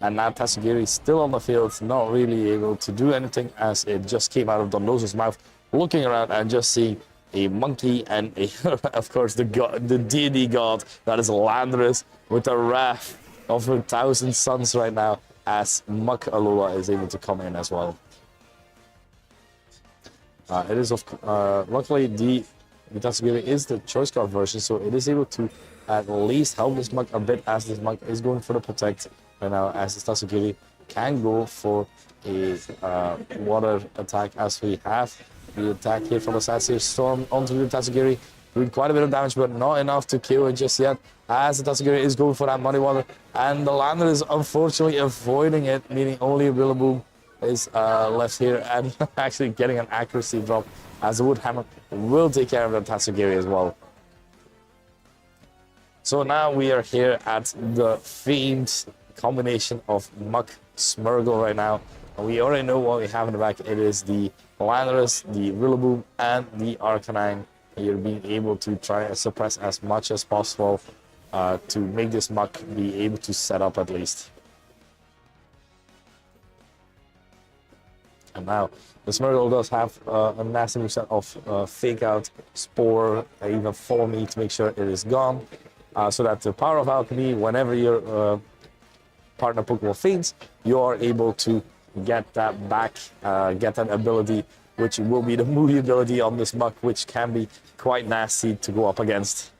And now Tatsugiri still on the field, not really able to do anything, as it just came out of Dondozo's mouth, looking around and just seeing a monkey and a, of course, the deity god that is Landorus, with a wrath of 1,000 suns right now, as Muk Alola is able to come in as well. It is luckily the Tatsugiri is the choice card version, so it is able to at least help this Muk a bit, as this Muk is going for the Protect right now, as this Tatsugiri can go for a water attack, as we have the attack here from the Satsir Storm onto the Tatsugiri, doing quite a bit of damage, but not enough to kill it just yet, as the Tatsugiri is going for that Muddy Water, and the Lander is unfortunately avoiding it, meaning only a Rillaboom is left here, and actually getting an accuracy drop, as the Wood Hammer will take care of the Tatsugiri as well. So now we are here at the famed combination of Muk Smurgle right now. And we already know what we have in the back. It is the Landorus, the Rillaboom, and the Arcanine. You're being able to try and suppress as much as possible to make this Muk be able to set up at least. And now the Smurgle does have a massive set of Fake Out, Spore, even Follow Me to make sure it is gone. So that the power of alchemy, whenever your partner Pokemon faints, you are able to get that back, get that ability, which will be the Moody ability on this Muk, which can be quite nasty to go up against.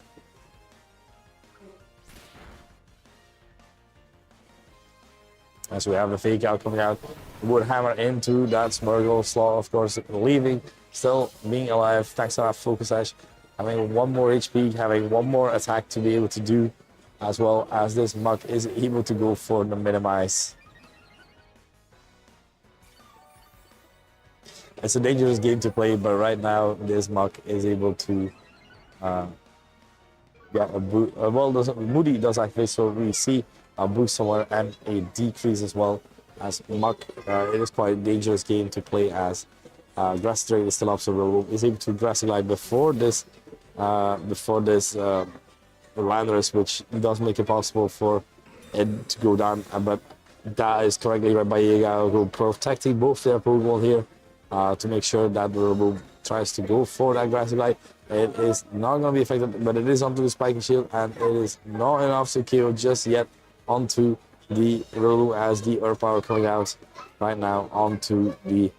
As we have the Fake Out coming out, Wood Hammer into that Smurgle, Slaw, of course, leaving, still being alive, thanks to that Focus Edge. Having one more HP, having one more attack to be able to do, as well as this Muk is able to go for the Minimize. It's a dangerous game to play, but right now this Muk is able to get a boost. Moody does actually, so we see a boost somewhere and a decrease as well. As Muk, it is quite a dangerous game to play, as Grass Drain is still up, so Rillaboom is able to Grassy Glide before this Landorus, which does make it possible for it to go down, but that is correctly read by Yeager, protecting both their Pokemon here to make sure that the Rillaboom tries to go for that Grassy Glide. It is not going to be effective, but it is onto the Spiking Shield, and it is not enough to kill just yet onto the Rillaboom, as the Earth Power coming out right now onto the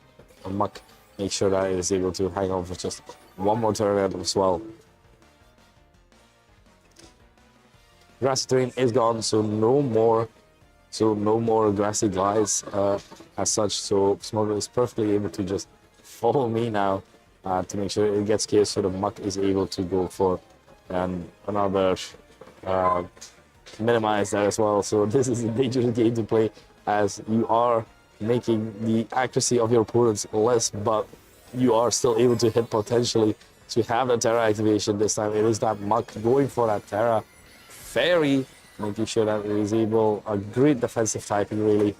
Muk. Make sure that it is able to hang on for just one more turn as well. Grassy Terrain is gone, so no more Grassy Glides as such. So Smurgle is perfectly able to just follow me now to make sure it gets killed, so the Muk is able to go for another Minimize that as well. So this is a dangerous game to play, as you are making the accuracy of your opponents less, but you are still able to hit potentially to have the Terra activation. This time it is that Muk going for that Terra Fairy, making sure that it is able, a great defensive typing really.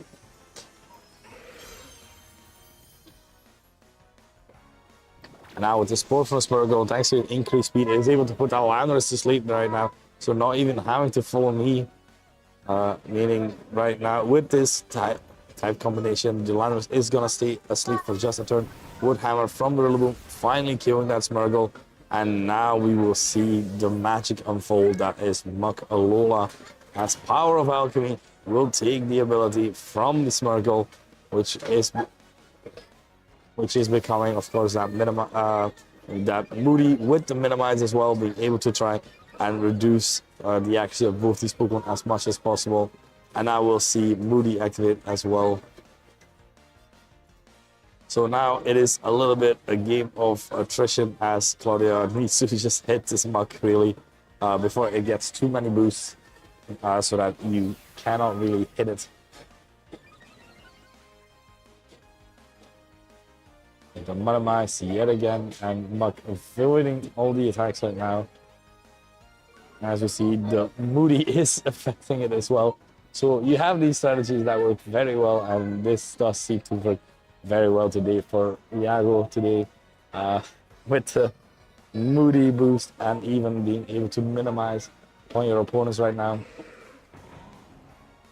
now with the support from Smirgle, thanks to increased speed, is able to put our landers to sleep right now. So not even having to follow me. Meaning right now with this type combination, the landers is gonna stay asleep for just a turn. Woodhammer from the Rillaboom finally killing that Smirgle. And now we will see the magic unfold that is Muk Alola. As Power of Alchemy will take the ability from the Smirgle, which is becoming, of course, that that Moody with the minimize as well, being able to try and reduce the accuracy of both these Pokemon as much as possible. And now we'll see Moody activate as well. So now it is a little bit a game of attrition as Claudia needs to just hit this Muk really before it gets too many boosts so that you cannot really hit it. The minimize yet again, and Muk avoiding all the attacks right now. As we see, the Moody is affecting it as well. So you have these strategies that work very well, and this does seem to work very well today for Iago today, with the Moody boost and even being able to minimize on your opponents right now.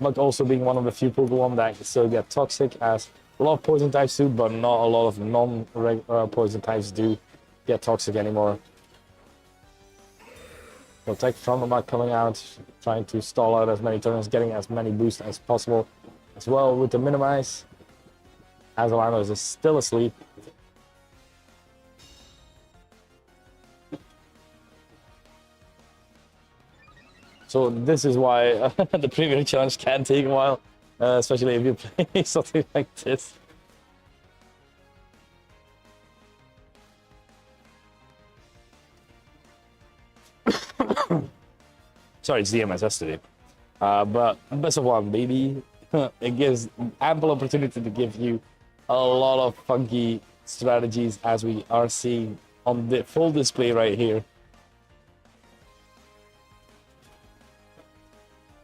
Muk also being one of the few Pokemon that still get toxic, as a lot of poison types do, but not a lot of non-poison types do get toxic anymore. Protect from the Muk coming out, trying to stall out as many turns, getting as many boosts as possible. As well with the minimize, as Alanos is still asleep. So this is why the Premier Challenge can take a while, especially if you play something like this. Sorry, it's the MSS today. But best of one, baby. It gives ample opportunity to give you a lot of funky strategies, as we are seeing on the full display right here.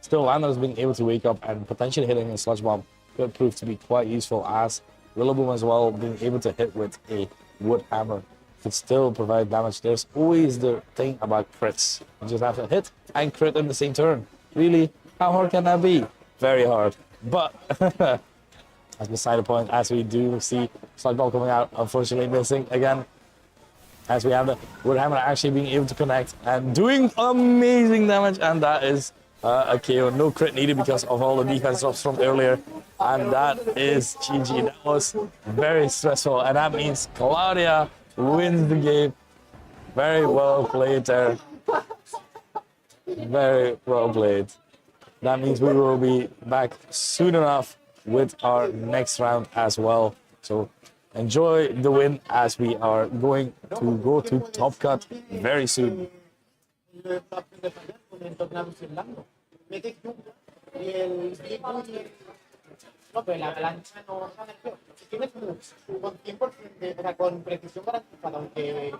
Still, Landers being able to wake up and potentially hitting a Sludge Bomb could prove to be quite useful, as Rillaboom as well being able to hit with a Wood Hammer could still provide damage. There's always the thing about crits. You just have to hit and crit in the same turn. Really? How hard can that be? Very hard. But that's beside the point, as we do see Sludge Bomb coming out, unfortunately missing again. As we have the Wood Hammer actually being able to connect and doing amazing damage, and that is a KO. No crit needed because of all the defense drops from earlier, and that is GG. That was very stressful, and that means Claudia wins the game. Very well played there. Very well played. That means we will be back soon enough with our next round as well. So enjoy the win, as we are going to go to Top Cut very soon. No, pero la avalancha no nerfeó. Si tienes moves con 100%, o sea, con precisión garantizada, aunque...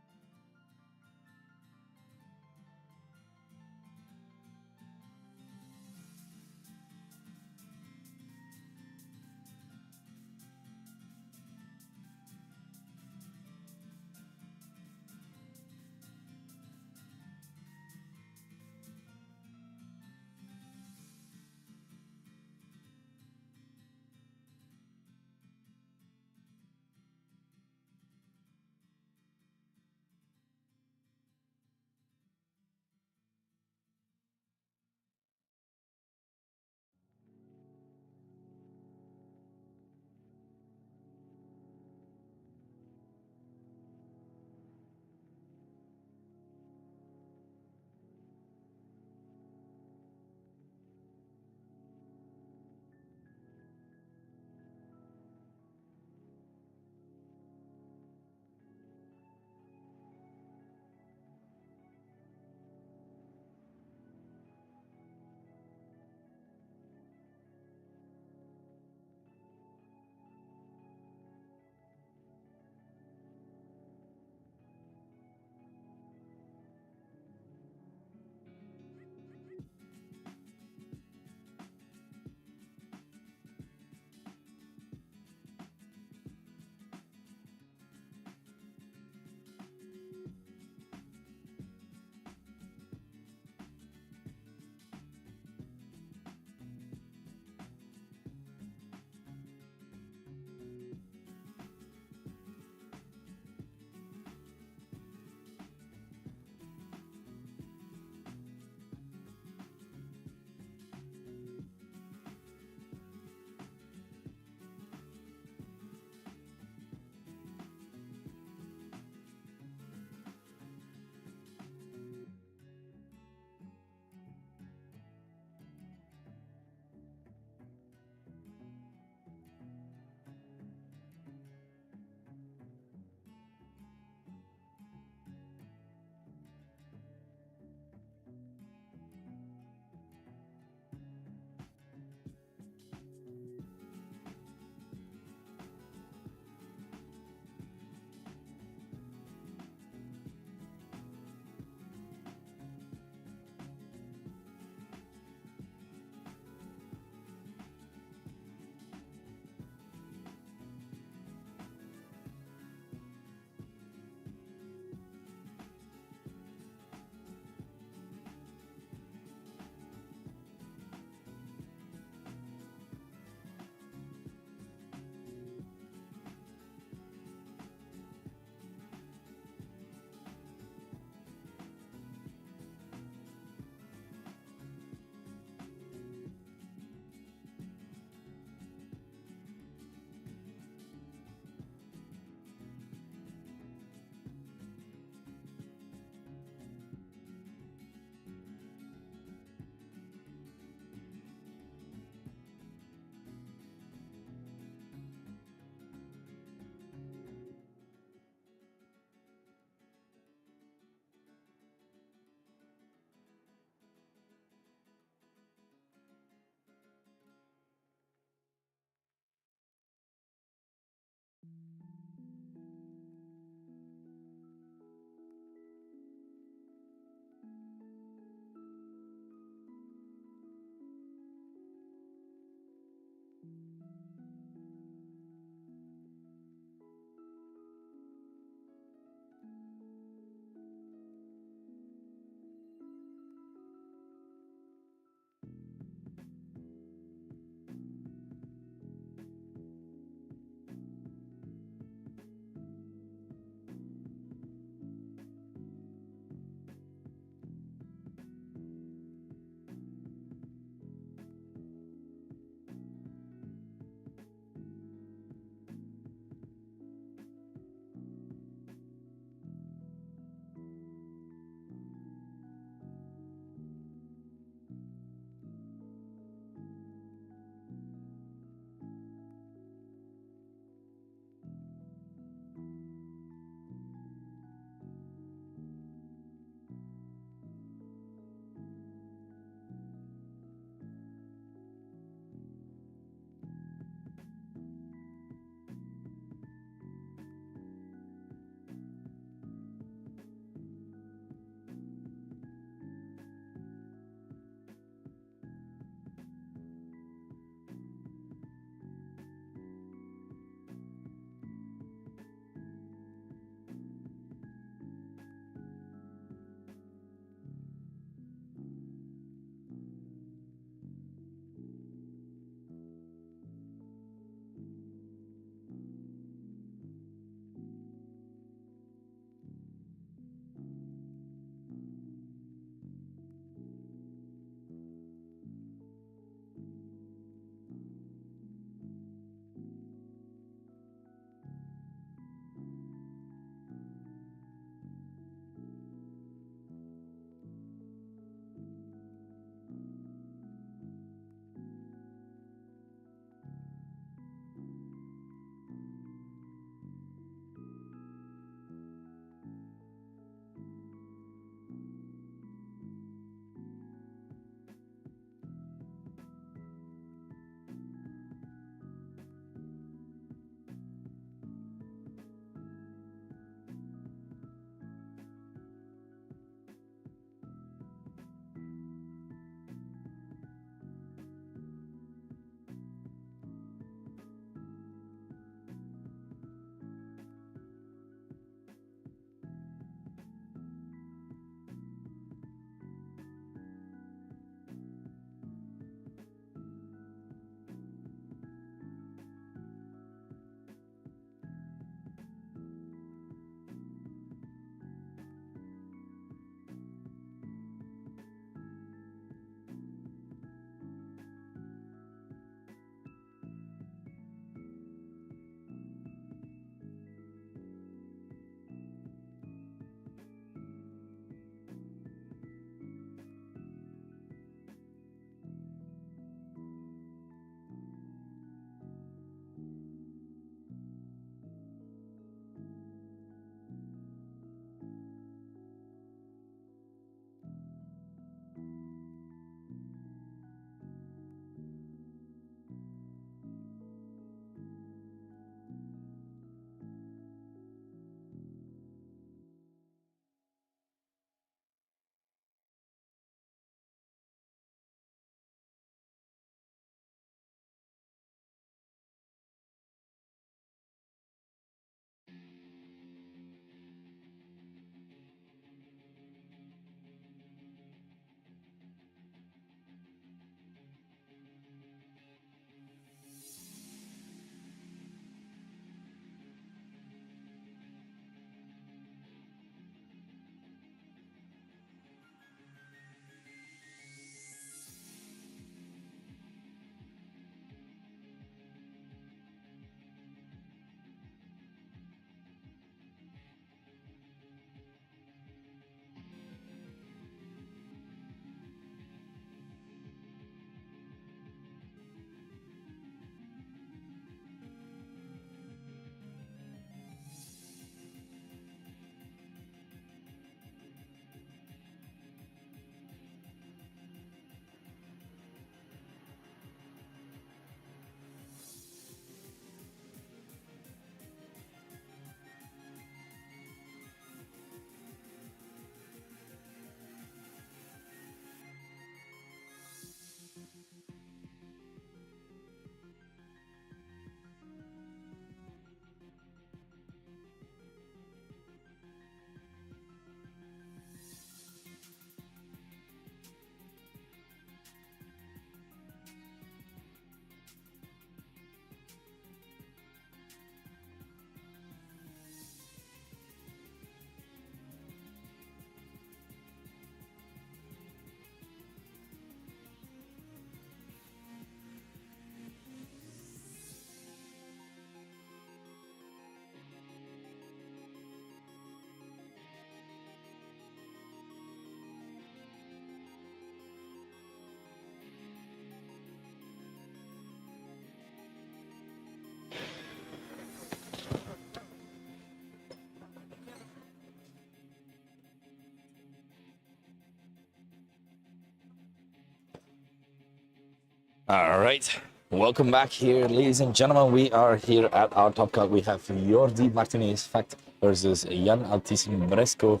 All right, welcome back here, ladies and gentlemen. We are here at our top card. We have Jordi Martinez Fact versus Jan Altissim Bresco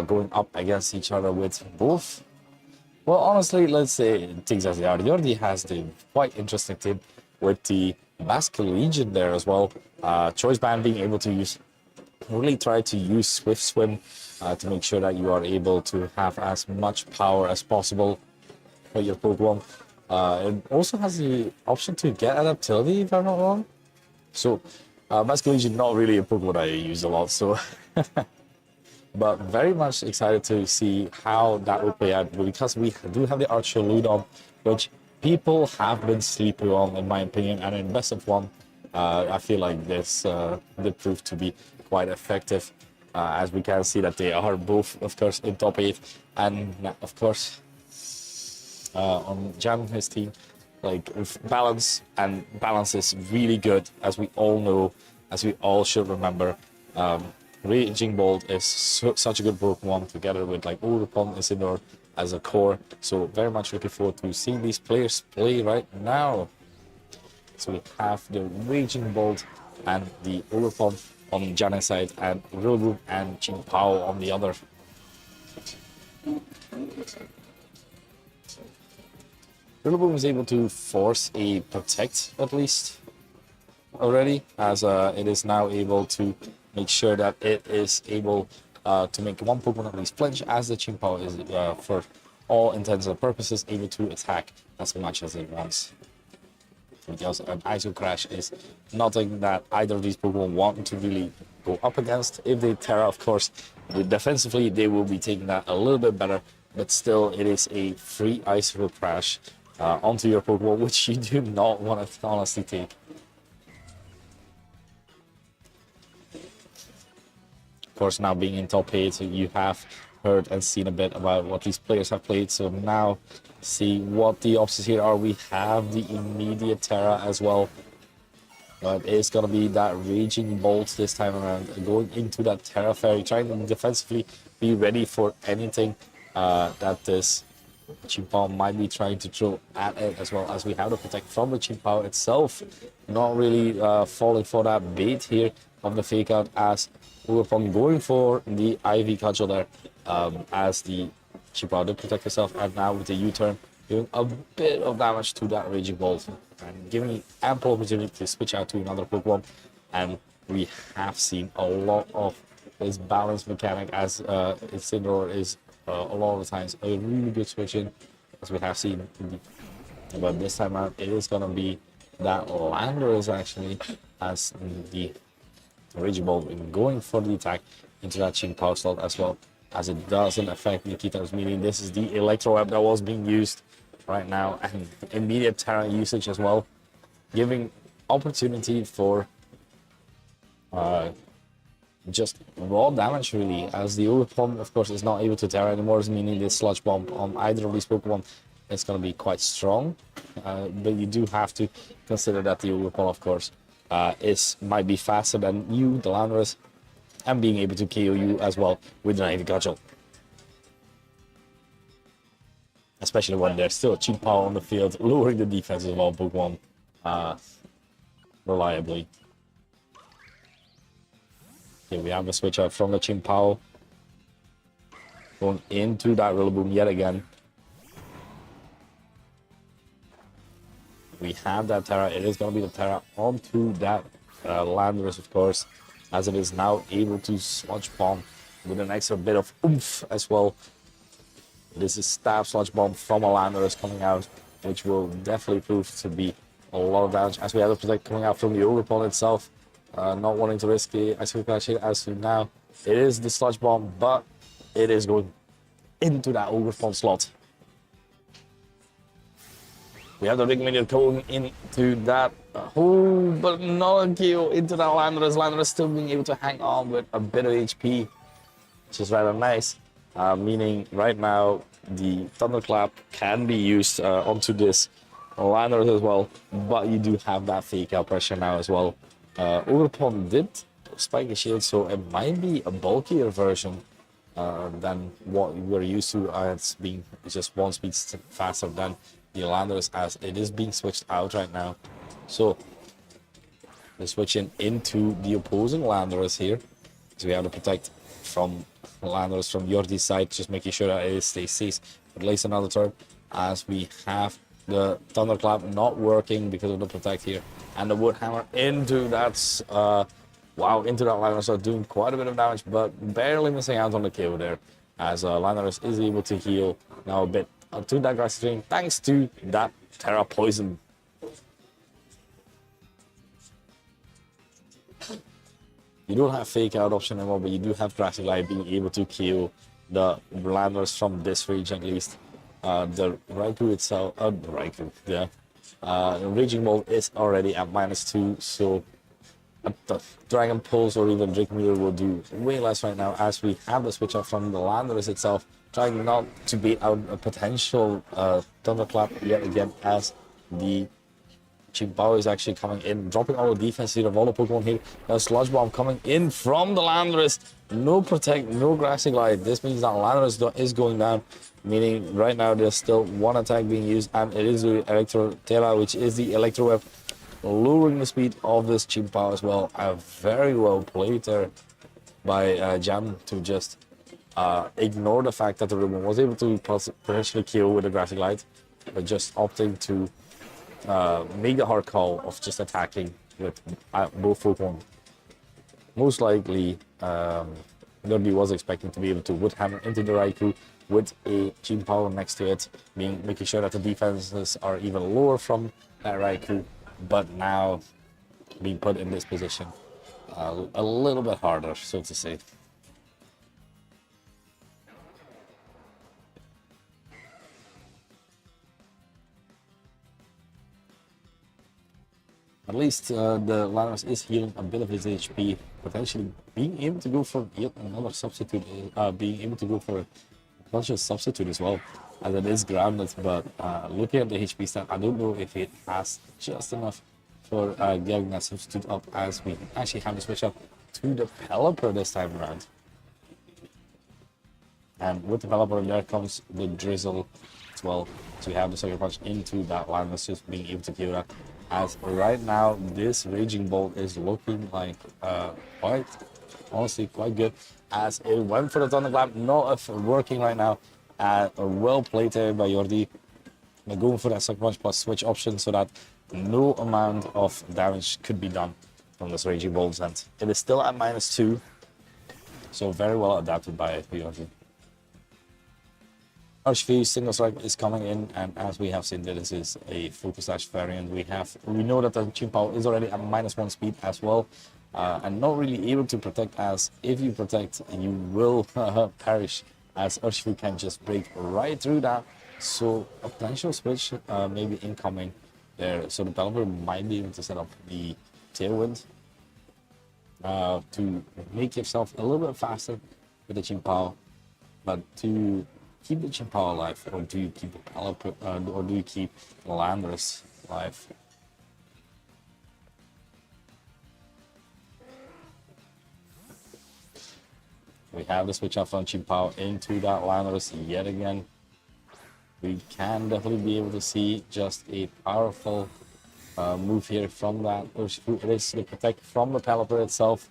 going up against each other with both. Well, honestly, let's say things as they are. Jordi has the quite interesting team with the Basque Legion there as well. Choice Band being able to really try to use Swift Swim to make sure that you are able to have as much power as possible for your Pokemon. It also has the option to get adaptability, if I'm not wrong. So, Basque Legion not really a Pokemon I use a lot, so but very much excited to see how that will play out because we do have the Archer Ludon, which people have been sleeping on, in my opinion, and in best of one, I feel like this did prove to be quite effective, as we can see that they are both, of course, in top 8, and of course, on Jan, his team, like balance, and balance is really good, as we all know, as we all should remember. Raging Bolt is such a good Pokemon together with like Urupon, Isidore as a core. So very much looking forward to seeing these players play right now. So we have the Raging Bolt and the Urupon on Jan's side, and Rillaboom and Qingpao on the other. Rillaboom is able to force a Protect at least already, as it is now able to make sure that it is able to make one Pokemon at least flinch, as the Qingpao is, for all intents and purposes, able to attack as much as it wants. Because an ISO Crash is nothing that either of these Pokemon want to really go up against. If they Terra, of course, defensively they will be taking that a little bit better, but still it is a free ISO Crash onto your Pokemon, which you do not want to honestly take. Of course, now being in top 8, you have heard and seen a bit about what these players have played. So now see what the options here are. We have the immediate Terra as well. But it's going to be that Raging Bolt this time around, going into that Terra Fairy, trying to defensively be ready for anything that this Qingpao might be trying to throw at it, as well as we have to protect from the Qingpao itself. Not really falling for that bait here of the fake out, as Urupon going for the IV Cudgel there, as the Qingpao did protect herself, and now with the U-turn, doing a bit of damage to that Raging Bolt, and giving ample opportunity to switch out to another Pokemon. And we have seen a lot of this balance mechanic, as Isidore is a lot of the times a really good switch in, as we have seen. But this time around, it is going to be that Landorus actually, as the Raging Bolt going for the attack into that Qingpao slot, as well as it doesn't affect Nikita's, meaning this is the Electro Web that was being used right now, and immediate Terra usage as well, giving opportunity for just raw damage really, as the Urupon of course is not able to Terra anymore, meaning this Sludge Bomb on either of these Pokemon is going to be quite strong, but you do have to consider that the Urupon of course might be faster than you, the Landorus, and being able to KO you as well with an IV Cudgel. Especially when there's still a Qingpao on the field, lowering the defenses of all Pokemon reliably. Okay, we have a switch out from the Qingpao, going into that Rillaboom yet again. We have that Terra. It is going to be the Terra onto that Landorus, of course, as it is now able to Sludge Bomb with an extra bit of oomph as well. This is Stab Sludge Bomb from a Landorus coming out, which will definitely prove to be a lot of damage, as we have the Protect coming out from the Urupon itself. Not wanting to risk the Ice Clash here, as of now. It is the Sludge Bomb, but it is going into that Urupon slot. We have the Big Minion going into that, but not a kill into that Landorus. Landorus still being able to hang on with a bit of HP, which is rather nice. Meaning right now the Thunderclap can be used onto this Landorus as well, but you do have that fake out pressure now as well. Urupon did spike a shield, so it might be a bulkier version than what we're used to. It's being just one speed faster than the Landers as it is being switched out right now. So they're switching into the opposing Landers here. So we have to protect from Landers from Jordi's side, just making sure that it stays safe for at least another turn, as we have the Thunderclap not working because of the protect here, and the Wood Hammer into that wow, into that Landers, so doing quite a bit of damage, but barely missing out on the KO there, as Landers is able to heal now a bit to that grassy terrain thanks to that Terra Poison. You don't have fake out option anymore, but you do have Grassy Glide being able to kill the Landers from this region at least. The Raikou itself, the Raging Bolt is already at -2, so the Dragon Pulse or even Drake Meter will do way less right now, as we have the switch off from the Landers itself, trying not to beat out a potential Thunderclap yet again, as the Chimpao is actually coming in, dropping all the defense here of all the Pokemon here. Now Sludge Bomb coming in from the Landorus. No Protect, no Grassy Glide. This means that Landorus is going down, meaning right now there's still one attack being used, and it is the Electro Tera, which is the Electro Web, lowering the speed of this Chimpao as well. Very well played there by Jam to just ignore the fact that the Ribbon was able to potentially kill with a Grassy Glide, but just opting to make the hard call of just attacking with both Pokemon. Most likely, Derby was expecting to be able to Wood Hammer into the Raikou with a Chimpao next to it, making sure that the defenses are even lower from that Raikou, but now being put in this position a little bit harder, so to say. At least the Landorus is healing a bit of his HP, potentially being able to go for yet another substitute, being able to go for a bunch of substitute as well, as it is grounded. But looking at the HP stat, I don't know if it has just enough for getting that substitute up, as we actually have to switch up to the Pelipper this time around. And with the Pelipper, there comes the Drizzle as well. So we have the Sucker Punch into that Landorus, just being able to kill that. As right now, this Raging Bolt is looking like honestly quite good, as it went for the Thunderclap, not working right now. Well played there by Jordi. They're going for that Sucker Punch plus switch option so that no amount of damage could be done from this Raging Bolt, and it is still at -2, so very well adapted by Jordi. Urshifu Single Strike is coming in, and as we have seen, this is a Focus Sash variant. We know that the Chimpao is already at -1 speed as well, and not really able to protect, as if you protect, you will perish, as Urshifu can just break right through that. So a potential switch maybe incoming there. So the Pelipper might be able to set up the Tailwind to make yourself a little bit faster with the Chimpao, but to keep the Chimpao alive, or do you keep the Pelipper, or do you keep the Landorus alive? We have the switch out from Chimpao into that Landorus yet again. We can definitely be able to see just a powerful move here from that. It is the Protect from the Pelipper itself,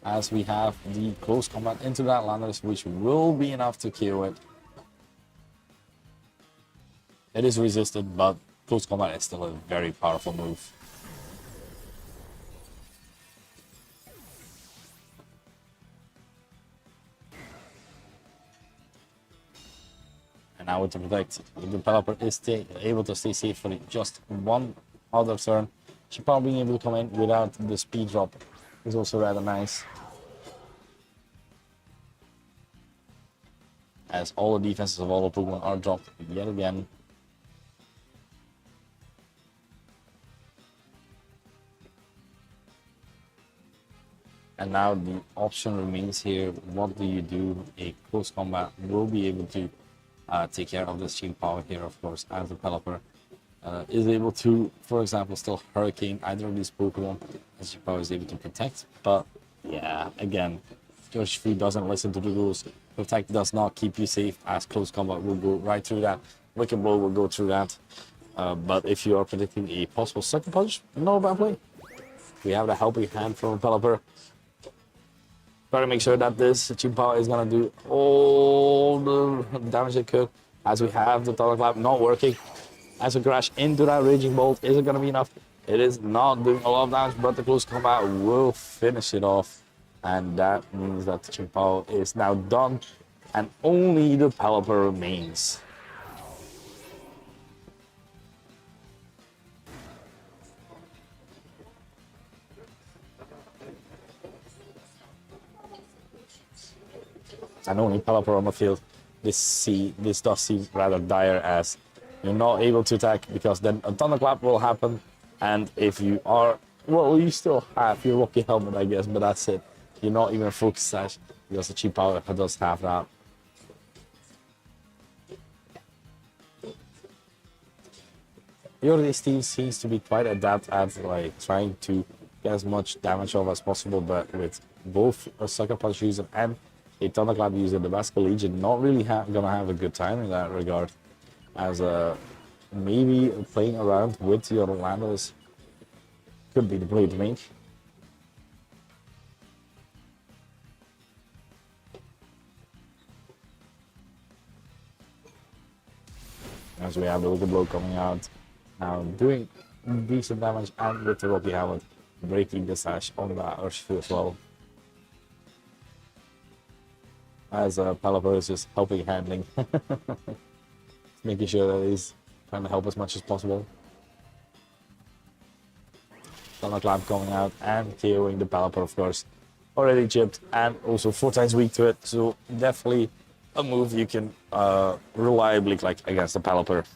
as we have the close combat into that Landorus, which will be enough to kill it. It is resisted, but close combat is still a very powerful move. And now with the Protect, the Pelipper is able to stay safe for just one other turn. Chimpao being able to come in without the speed drop is also rather nice, as all the defenses of all the Pokemon are dropped yet again. And now the option remains here. What do you do? A close combat will be able to take care of this Chimpao here, of course, as the Pelipper is able to, for example, still Hurricane either of these Pokemon, as Chimpao is able to protect. But yeah, again, Urshifu doesn't listen to the rules. Protect does not keep you safe, as close combat will go right through that. Wicked Blow will go through that. But if you are predicting a possible Sucker Punch, no bad play. We have the helping hand from Pelipper. Try to make sure that this Chimpao is gonna do all the damage it could, as we have the Thunderclap not working. As we crash into that Raging Bolt, is it gonna be enough? It is not doing a lot of damage, but the close combat will finish it off. And that means that the Chimpao is now done, and only the Pelipper remains. And only Pelipper on the field. This does seem rather dire, as you're not able to attack because then a Thunderclap will happen, and if you are, well, you still have your Rocky Helmet, I guess, but that's it. You're not even Focus Sash because the cheap power does have that. This team seems to be quite adept at like trying to get as much damage off as possible, but with both a Sucker Punch user and a Thunderclap user, the Vasco Legion not really gonna have a good time in that regard, as maybe playing around with your Orlando's could be the play to make. As we have the Wicked Blow coming out, now doing decent damage, and with the Rocky Helmet breaking the sash on that Urshifu as well. As Pelipper is just helping handling, making sure that he's trying to help as much as possible. Thunderclap coming out and KOing the Pelipper, of course. Already chipped and also 4 times weak to it, so definitely a move you can reliably click against the Pelipper.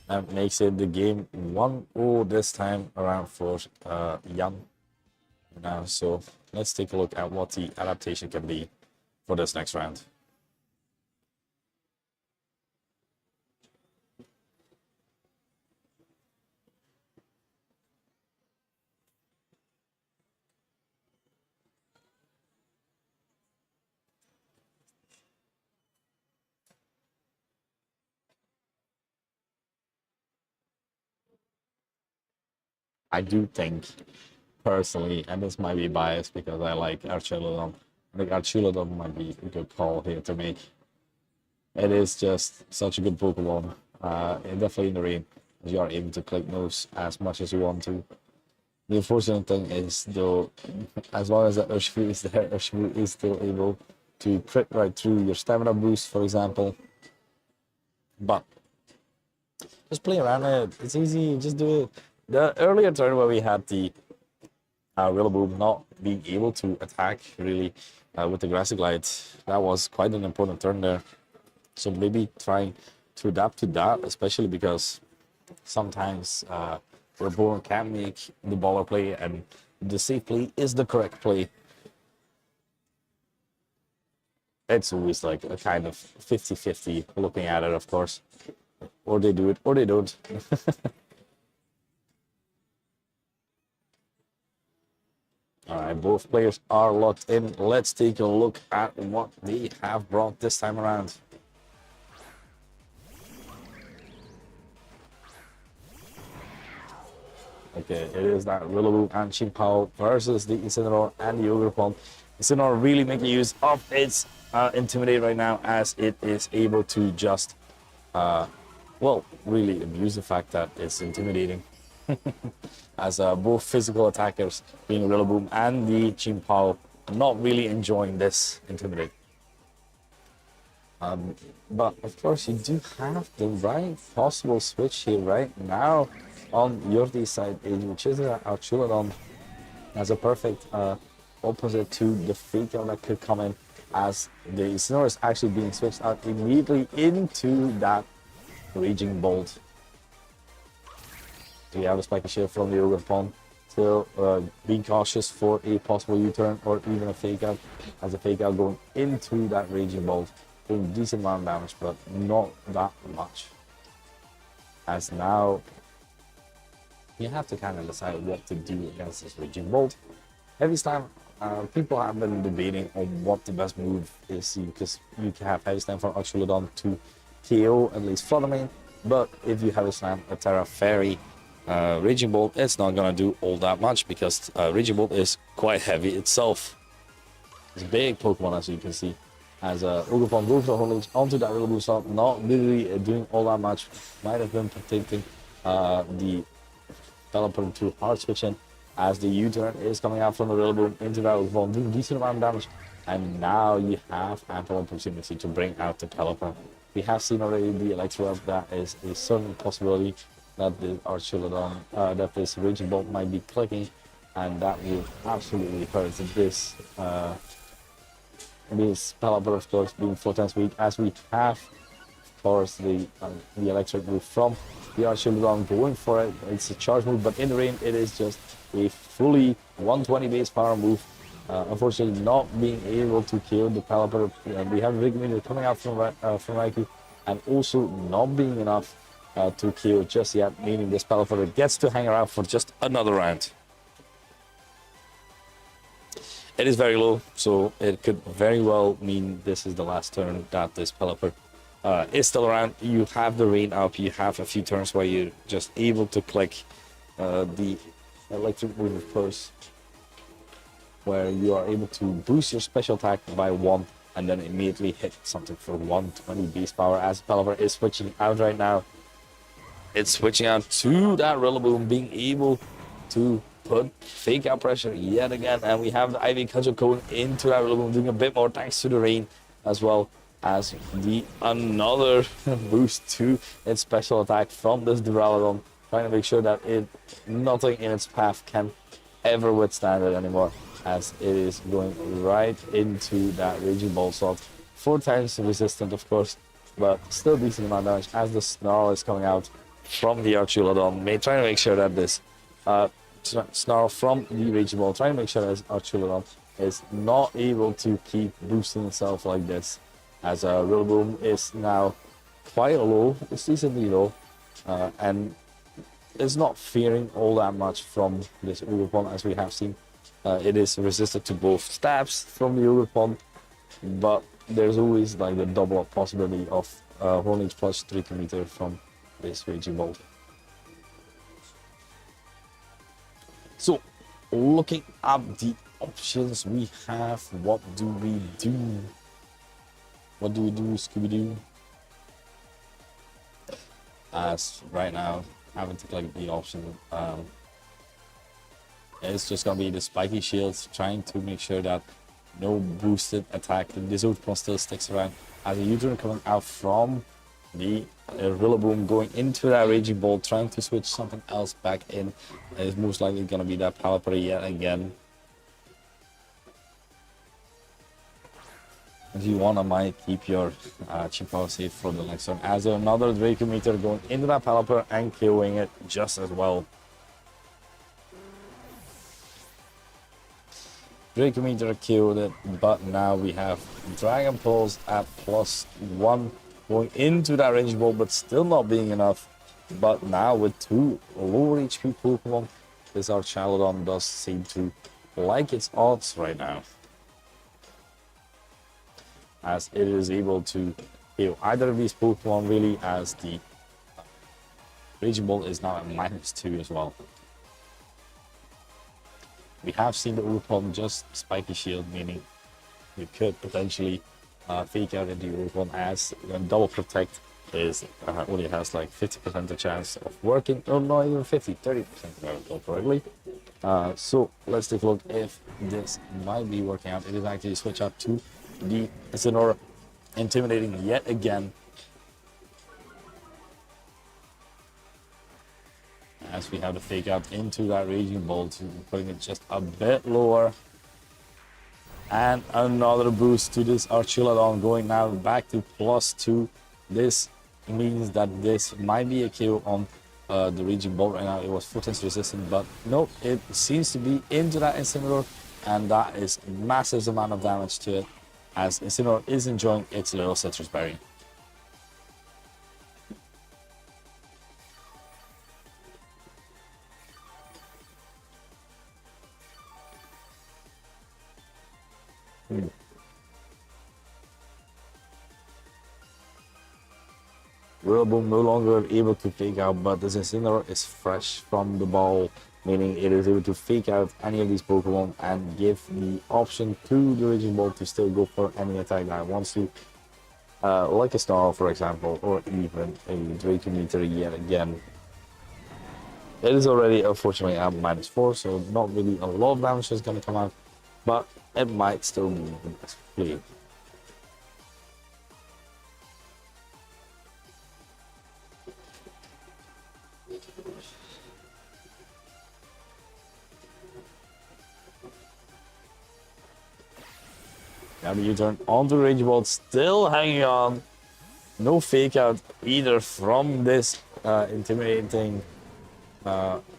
That makes it the game 1-0 this time around for Jan. Now, so let's take a look at what the adaptation can be for this next round. I do think, personally, and this might be biased because I like Archulodon, I think Archulodon might be a good call here to make. It is just such a good Pokemon, and definitely in the rain, as you are able to click moves as much as you want to. The unfortunate thing is, though, as long as the Urshifu is there, Urshifu is still able to crit right through your stamina boost, for example. But just play around it. It's easy. Just do it. The earlier turn where we had the Rillaboom not being able to attack really with the Grassy Glide, that was quite an important turn there. So maybe trying to adapt to that, especially because sometimes Reborn can make the baller play, and the safe play is the correct play. It's always like a kind of 50-50 looking at it, of course. Or they do it, or they don't. Alright, both players are locked in. Let's take a look at what they have brought this time around. Okay, it is that Rillaboom and Chimpao versus the Incineroar and the Ogerpon. Incineroar really making use of its Intimidate right now, as it is able to just, well, really abuse the fact that it's intimidating. As both physical attackers, being Rillaboom and the Chimpao, not really enjoying this Intimidate. But of course, you do have the right possible switch here right now on Yordi's side, which is Archulodon as a perfect opposite to the Fake Out that could come in, as the Incineroar is actually being switched out immediately into that Raging Bolt. So we have a Spiky Shield from the Ogerpon, still being cautious for a possible U-turn or even a Fake Out, as a Fake Out going into that Raging Bolt, doing a decent amount of damage, but not that much. As now, you have to kind of decide what to do against this Raging Bolt. Heavy Slam, people have been debating on what the best move is, because you can have Heavy Slam from Archulodon to KO at least for the main. But if you have a Terra Fairy Raging Bolt, it's not gonna do all that much because Raging Bolt is quite heavy itself. It's a big Pokemon, as you can see. As Ogerpon goes the whole onto that little boost up, not really doing all that much. Might have been protecting the Pelipper to hard switching as the U-turn is coming out from the Rillaboom into that Ogerpon, doing decent amount of damage. And now you have ample opportunity to bring out the Pelipper. We have seen already the Electro, that is a certain possibility that the Archulodon, that this Raging Bolt might be clicking, and that will absolutely hurt this Pelipper, of course, being 4 times weak, as we have, of course, the electric move from the Archulodon going for it. It's a charge move, but in the rain, it is just a fully 120 base power move. Unfortunately, not being able to kill the Pelipper. We have Rigmini coming out from Raikou, and also not being enough to kill just yet, meaning this Pelipper gets to hang around for just another round. It is very low, so it could very well mean this is the last turn that this Pelipper is still around. You have the rain up, you have a few turns where you're just able to click the electric move, of course, where you are able to boost your special attack by 1 and then immediately hit something for 120 base power, as Pelipper is switching out right now. It's switching out to that Rillaboom, being able to put fake out pressure yet again, and we have the Ivy Cudgel going into that Rillaboom, doing a bit more thanks to the rain, as well as the another boost to its special attack from this Duraludon, trying to make sure that nothing in its path can ever withstand it anymore, as it is going right into that Raging Ball slot. 4 times resistant, of course, but still decent amount of damage, as the Snarl is coming out from the Archulodon, trying to make sure that this Snarl from the Raging Ball, trying to make sure that Archulodon is not able to keep boosting itself like this, as Rillaboom is now quite low, it's decently low, and is not fearing all that much from this Ogerpon, as we have seen. It is resistant to both stabs from the Ogerpon, but there's always like the double up possibility of Hornage plus 3 km from this Raging Bolt. So, looking at the options we have, what do we do? What do we do, Scooby-Doo? As right now, having to click the option, it's just gonna be the spiky shields, trying to make sure that no boosted attack. This Ogerpon still sticks around, as a U-turn coming out from the Rillaboom, going into that Raging Bolt, trying to switch something else back in. It's most likely gonna be that Pelipper yet again. If you wanna, might keep your cheap power safe for the next turn, as another Draco Meter going into that Pelipper and killing it just as well. Draco Meter killed it, but now we have Dragon Pulse at +1 going into that Raging Ball, but still not being enough. But now with 2 lower HP Pokemon, this Archulodon does seem to like its odds right now, as it is able to kill either of these Pokemon really, as the Raging Ball is now at -2 as well. We have seen the Ogerpon just Spiky Shield, meaning you could potentially fake out into Ogerpon, as Double Protect is only has like 50% the chance of working, or not even 50, 30% if I recall correctly. So let's take a look if this might be working out. It is actually switch out to the Incineroar, intimidating yet again, as we have the fake out into that Raging Bolt, putting it just a bit lower. And another boost to this Archulodon, going now back to +2. This means that this might be a KO on the Raging Bolt right now. It was 4 times resistant, but no, it seems to be into that Incineroar, and that is massive amount of damage to it, as Incineroar is enjoying its little Citrus Berry. Rillaboom no longer able to fake out, but this Incineroar is fresh from the ball, meaning it is able to fake out any of these Pokemon and give the option to the Raging Ball to still go for any attack that it wants to, like a Star, for example, or even a Dracometer yet again. It is already, unfortunately, at -4, so not really a lot of damage is going to come out, but it might still be the best play. Now the U-turn onto the Rage Ball, still hanging on. No fake out either from this intimidating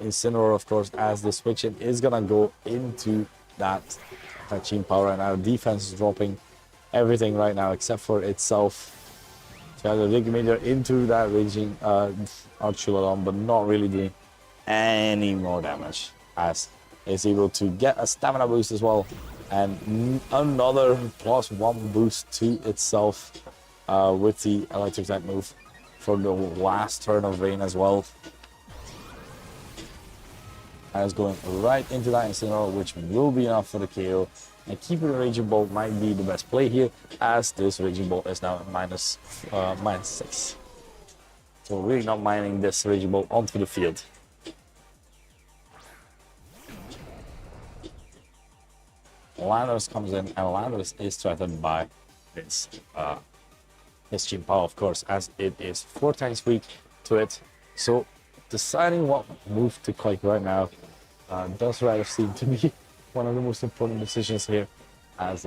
Incineroar, of course, as the switch in is gonna go into that team power, and our defense is dropping everything right now except for itself. So the Rigimeter into that raging Archulodon, but not really doing any more damage, as it's able to get a stamina boost as well, and another +1 boost to itself with the electric type move for the last turn of rain as well. And it's going right into that Incineroar, which will be enough for the KO. And keeping the Raging Ball might be the best play here, as this Raging Ball is now at -6. So really not minding this Raging Ball onto the field. Landorus comes in, and Landorus is threatened by his Team Power, of course, as it is 4 times weak to it. So deciding what move to click right now does rather seem to be one of the most important decisions here, as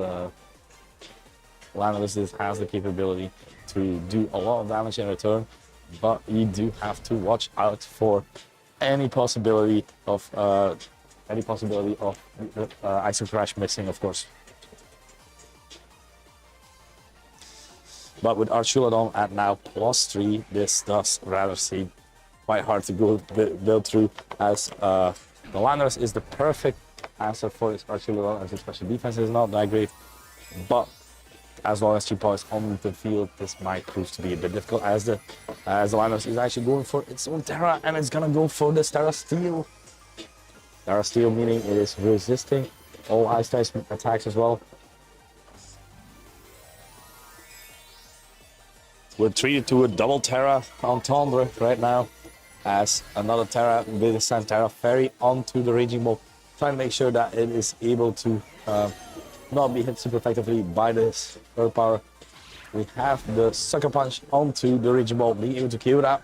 Landorus has the capability to do a lot of damage in return, but you do have to watch out for any possibility of Ice Crash missing, of course. But with Archulodon at now +3, this does rather seem quite hard to go build through, as the Landorus is the perfect answer for this Archulodon, as its special defense is not that great. But as long as Chipa is on the field, this might prove to be a bit difficult, as the Landorus is actually going for its own Terra, and it's gonna go for this Terra Steel. Terra Steel meaning it is resisting all Ice type attacks as well. We're treated to a double Terra on Tundra right now, as another Terra with a Sand-Terra Fairy onto the Raging Ball, trying to make sure that it is able to not be hit super effectively by this Earth Power. We have the Sucker Punch onto the Raging Ball, being able to KO that.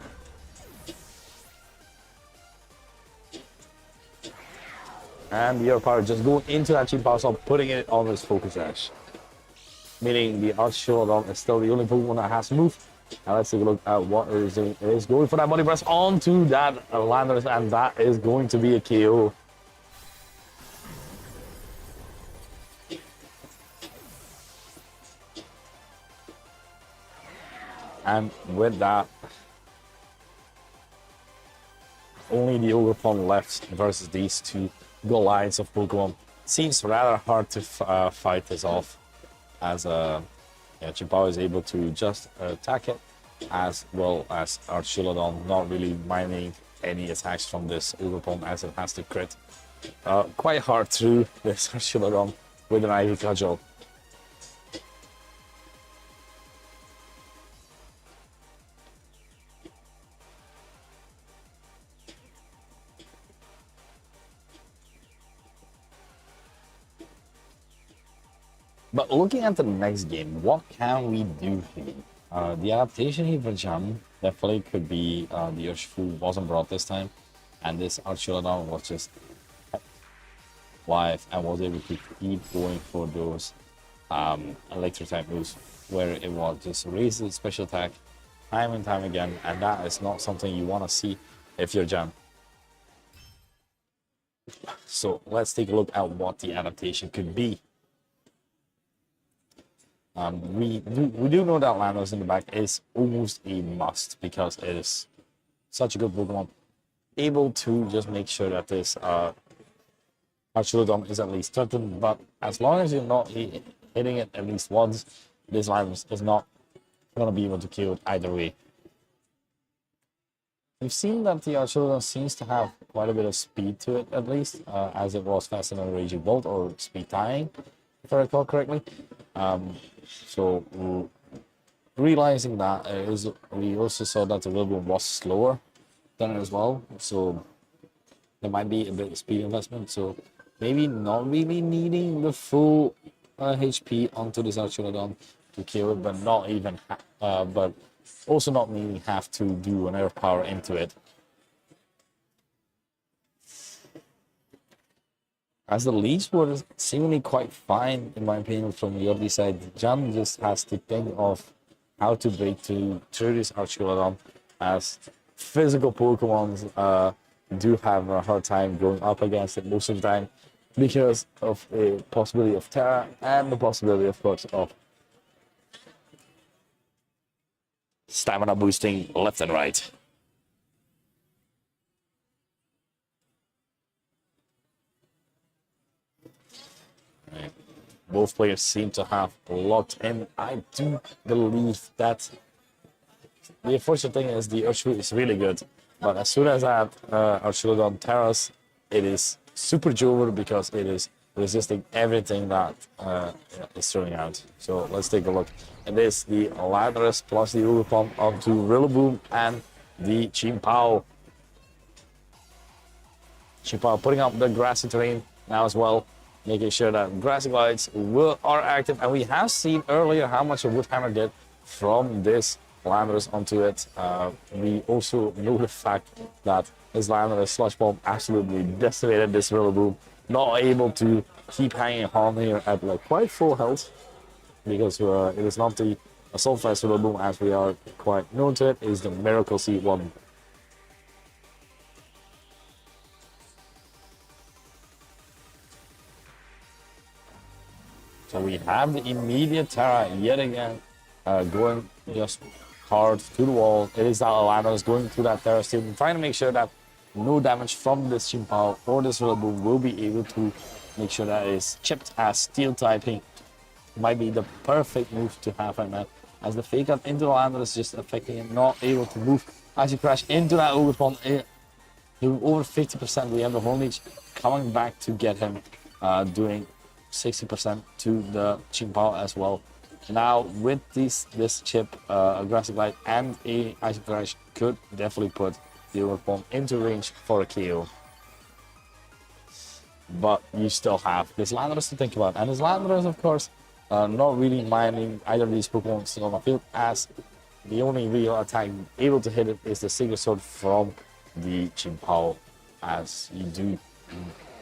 And the Earth Power just going into that Cheap Power Stop, putting it on his Focus Edge. Meaning the Archulodon is still the only Pokemon that has to move. Now let's take a look at what it is doing. It is going for that Body Press onto that Landorus, and that is going to be a KO. And with that, only the Ogerpon left versus these two Goliaths of Pokemon. Seems rather hard to fight this off, as Chimpao is able to just attack it, as well as Archulodon not really minding any attacks from this Ogerpon, as it has to crit quite hard through this Archulodon with an Ivy Cudgel. But looking at the next game, what can we do here? The adaptation here for Jam definitely could be the Urshifu wasn't brought this time, and this Archulodon was just live and was able to keep going for those electric type moves, where it was just raise the special attack time and time again, and that is not something you want to see if you're Jam. So let's take a look at what the adaptation could be. We do know that Landorus in the back is almost a must, because it is such a good Pokemon, able to just make sure that this Archulodon is at least threatened. But as long as you're not hitting it at least once, this Landorus is not going to be able to kill it either way. We've seen that the Archuleta seems to have quite a bit of speed to it, at least, as it was faster than Raging Bolt, or speed tying, if I recall correctly. So realizing that, we also saw that the Rillaboom was slower than it as well, so there might be a bit of speed investment. So maybe not really needing the full HP onto this Archuleta to kill it, but not even, but also not needing have to do an air power into it. As the leads were seemingly quite fine, in my opinion, from the other side, Jan just has to think of how to break through this Archuleta, as physical Pokemons do have a hard time going up against it most of the time because of the possibility of Terra and the possibility, of course, of stamina boosting left and right. Right. Both players seem to have locked in. I do believe that the unfortunate thing is the Urshifu is really good, but as soon as that Archuleta Terras, it is super Jover because it is resisting everything that is throwing out. So let's take a look. It is the Landorus plus the Urupan onto Rillaboom and the Chimpao. Chimpao putting up the grassy terrain now as well, making sure that grassy glides are active. And we have seen earlier how much a Wood Hammer did from this Landorus onto it. We also know the fact that his Landorus Slush Bomb absolutely decimated this Rillaboom, not able to keep hanging on here at like quite full health, because it is not the Assault Vest Rillaboom as we are quite known to it, is the Miracle Seed one. So we have the immediate Terra yet again, going just hard to the wall. It is that Landorus going through that Terra Steel, trying to make sure that no damage from this Chimpao or this Rillaboom will be able to make sure that it is chipped as steel typing. Might be the perfect move to have right now, as the fake out into the Landorus is just affecting him, not able to move. As you crash into that Ogre Pond, over 50%, we have the Horn Leech coming back to get him, doing 60% to the Chimpao as well. Now with this chip, Aggressive Glide and a Icy Crash could definitely put the Overpomp into range for a KO. But you still have this Landorus to think about, and this Landorus, of course, not really minding either of these Pokemon still on the field, as the only real attack able to hit it is the Sacred Sword from the Chimpao, as you do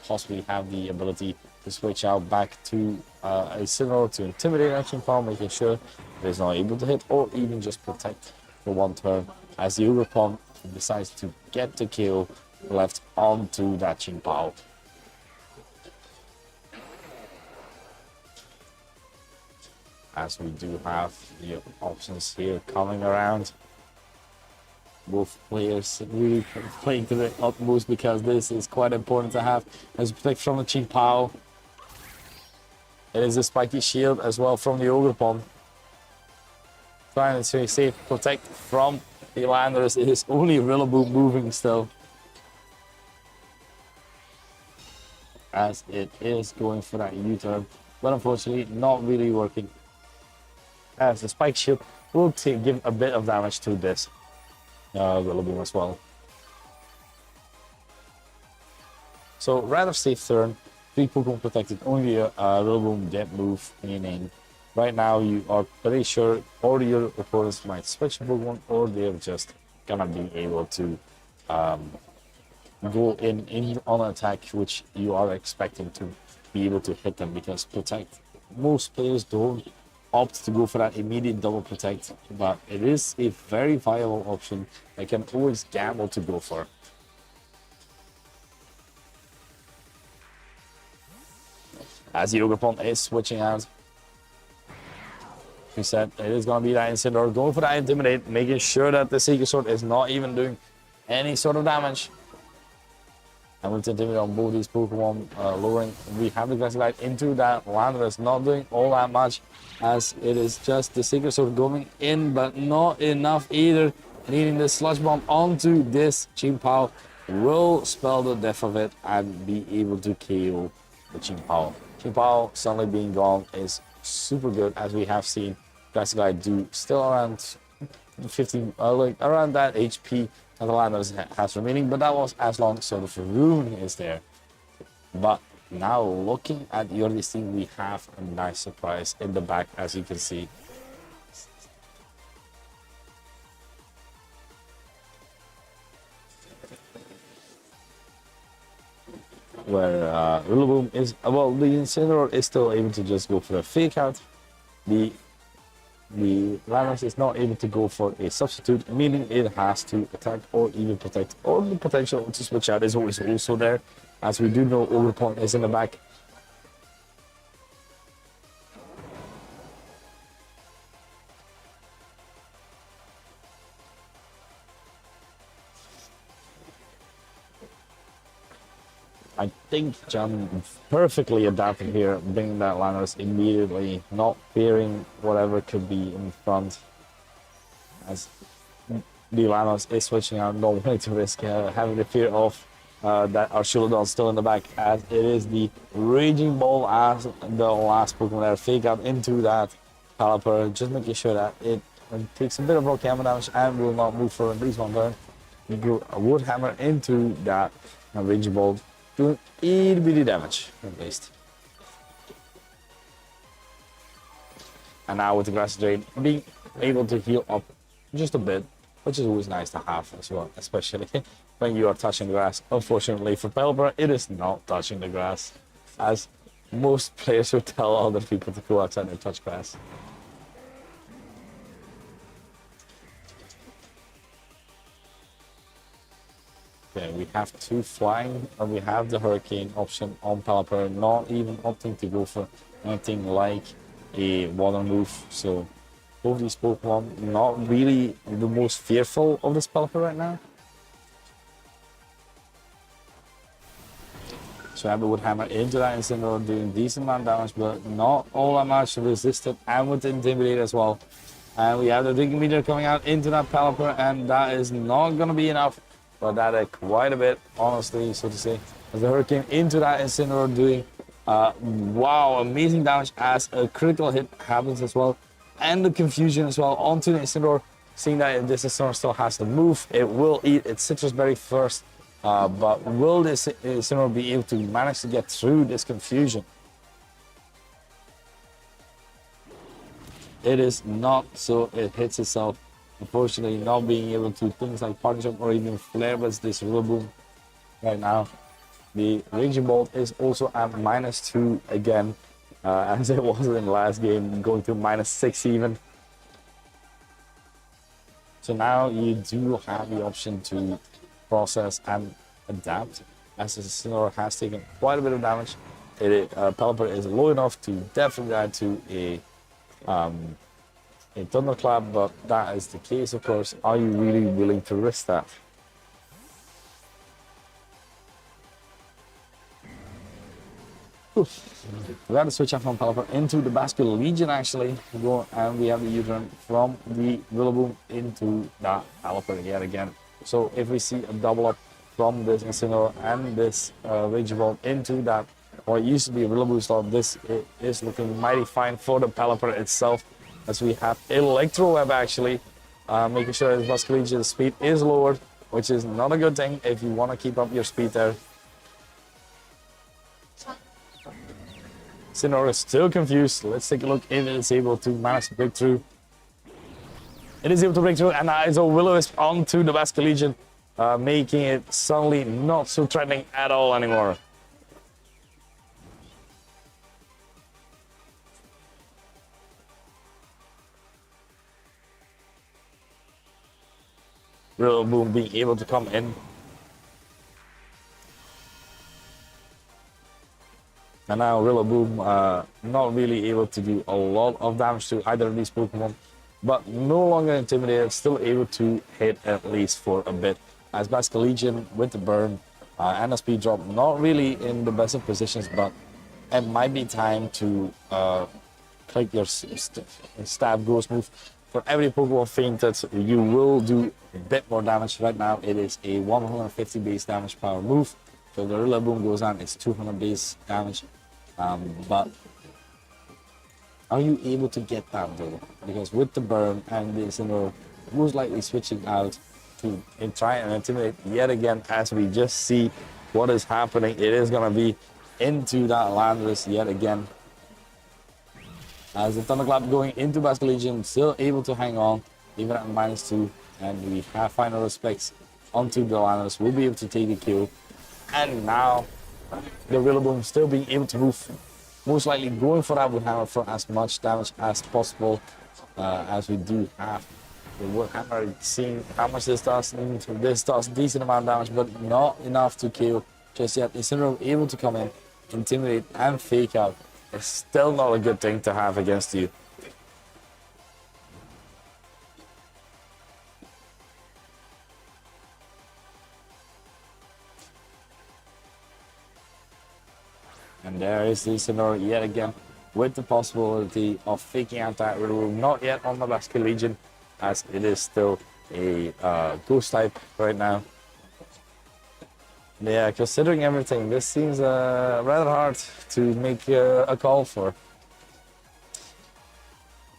possibly have the ability to switch out back to a Incineroar to intimidate that Chimpao, making sure that it's not able to hit or even just protect for one turn, as the Urupan decides to get the kill left onto that Chimpao. As we do have the options here coming around. Both players really playing to the utmost, because this is quite important to have as protect from the Chimpao. It is a spiky shield as well from the Ogerpon. Trying to stay safe, protect from the Landorus. It is only Rillaboom moving still, as it is going for that U-turn, but unfortunately not really working, as the spike shield will give a bit of damage to this Rillaboom as well. So rather safe turn, 3 Pokemon protected, only a Rillaboom didn't move, meaning right now you are pretty sure all your opponents might switch Pokemon, or they're just gonna be able to go in on an attack which you are expecting to be able to hit them, because protect, most players don't opt to go for that immediate double protect, but it is a very viable option I can always gamble to go for. As the Ogerpon is switching out, we said it is going to be that Incineroar going for that Intimidate, making sure that the Sacred Sword is not even doing any sort of damage. And with Intimidate on both these Pokemon, lowering, we have the Grassy Light into that Landorus, not doing all that much, as it is just the Sacred Sword going in, but not enough either needing the sludge bomb onto this Ching-Pao will spell the death of it and be able to KO the Ching-Pao. Ching-Pao suddenly being gone is super good, as we have seen Grassy Guy do still around 15, like around that HP that the Landers has remaining, but that was as long so the Faroon is there. But now looking at Jordi's team, we have a nice surprise in the back, as you can see. Where Rillaboom is, well, the Incineroar is still able to just go for a fake out. The Lynx is not able to go for a substitute, meaning it has to attack or even protect, or the potential to switch out is always also there, as we do know Overpoint is in the back. I think John perfectly adapted here, bringing that Lynx immediately, not fearing whatever could be in front, as the Lynx is switching out, not wanting to risk having the fear of that Archulodon still in the back, as it is the Raging Ball as the last Pokemon there, fake out into that Pelipper, just making sure that it takes a bit of rock hammer damage and will not move for at least one turn. Wood Hammer into that Raging Ball, doing itty bitty damage at least. And now with the Grass Drain being able to heal up just a bit, which is always nice to have as well, especially when you are touching the grass. Unfortunately for Pelipper, it is not touching the grass, as most players would tell other people to go outside and touch grass. Okay, we have two flying, and we have the Hurricane option on Pelipper, not even opting to go for anything like a water move. So both these Pokemon not really the most fearful of this Pelipper right now. So Abby would hammer into that Incineroar, doing decent amount of damage, but not all that much resisted, and with Intimidate as well. And we have the Digging Meter coming out into that Pelipper, and that is not going to be enough. But that is quite a bit, honestly, so to say. As the Hurricane into that Incineroar, doing wow, amazing damage as a critical hit happens as well. And the confusion as well onto the Incineroar, seeing that this Incineroar still has to move. It will eat its Citrus Berry first, but will this Incineroar be able to manage to get through this confusion? It is not, so it hits itself. Unfortunately, not being able to things like Partnership or even Flare with this Rillaboom right now. The Raging Bolt is also at -2 again, as it was in the last game, going to -6 even. So now you do have the option to process and adapt, as the Incineroar has taken quite a bit of damage. Pelipper is low enough to definitely die to a Thunderclap, but that is the case, of course. Are you really willing to risk that? We got to switch out from Pelipper into the Basculin Legion, actually. And we have the U-turn from the Rillaboom into that Pelipper yet again. So if we see a double up from this Incineroar and this Raging Ball into that, what used to be a Rillaboom slot, this is looking mighty fine for the Pelipper itself, as we have Electro Web actually, making sure that Basculin Legion's speed is lowered, which is not a good thing if you want to keep up your speed there. Incineroar is still confused. Let's take a look if it is able to manage to break through. It is able to break through, and that is a Will-O-Wisp onto the Basculin Legion, making it suddenly not so threatening at all anymore. Rillaboom being able to come in. And now Rillaboom not really able to do a lot of damage to either of these Pokemon, but no longer intimidated, still able to hit at least for a bit. As Basculin Legion with the burn and a speed drop, not really in the best of positions, but it might be time to click your stab ghost move For every Pokemon fainted, you will do a bit more damage. Right now, it is a 150 base damage power move. So the Rillaboom goes on, it's 200 base damage. But are you able to get that though? Because with the burn and this, most likely switching out to try and intimidate yet again, as we just see what is happening, it is gonna be into that Landorus yet again. As the Thunderclap going into Basque Legion, still able to hang on, even at -2, and we have final respects onto the Landorus. We'll be able to take the kill, and now the Rillaboom still being able to move. Most likely going for that Woodhammer for as much damage as possible, as we do have the Woodhammer. Seeing how much this does, this does decent amount of damage, but not enough to kill just yet. Incineroar able to come in, intimidate, and fake out. It's still not a good thing to have against you. And there is the Incineroar yet again, with the possibility of faking out that Rillaboom. Not yet on the Basque Legion, as it is still a ghost type right now. Yeah, considering everything, this seems rather hard to make a call for.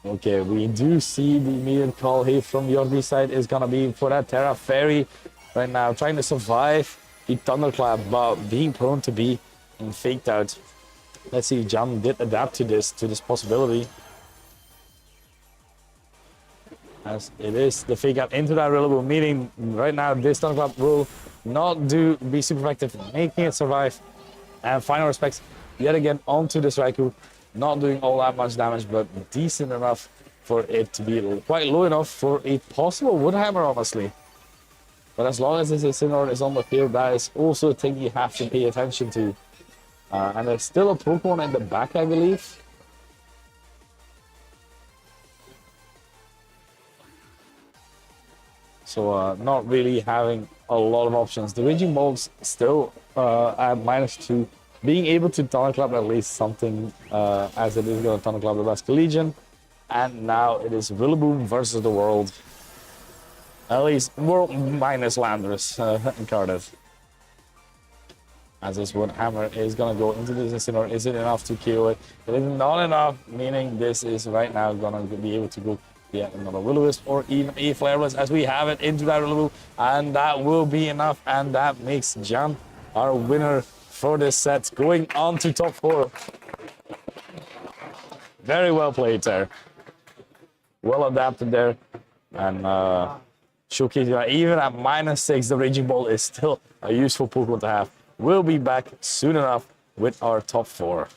Okay, we do see the immediate call here from Jordi's side is gonna be for that Terra Fairy right now, trying to survive the Thunderclap, but being prone to be faked out. Let's see if Jam did adapt to this possibility. As it is the fake out into that Rillaboom, meaning right now this Thunderclap will not be super effective, making it survive. And final respects yet again onto this Raikou, not doing all that much damage, but decent enough for it to be quite low enough for a possible Woodhammer, honestly. But as long as this Incineroar is on the field, that is also a thing you have to pay attention to. And there's still a Pokemon in the back, I believe. So not really having a lot of options. The Raging Bolt's still at -2. Being able to Thunderclap at least something, as it is going to Thunderclap the Basque Legion. And now it is Rillaboom versus the world. At least world minus Landorus carded. As this Woodhammer is going to go into this Incineroar. Is it enough to kill it? It is not enough, meaning this is right now going to be able to go yet another Will-O-Wisp or even a Flareless, as we have it into that Rillaboom, and that will be enough, and that makes Jan our winner for this set, going on to top 4. Very well played there. Well adapted there, and showcasing that even at -6, the Raging Ball is still a useful Pokemon to have. We'll be back soon enough with our top 4.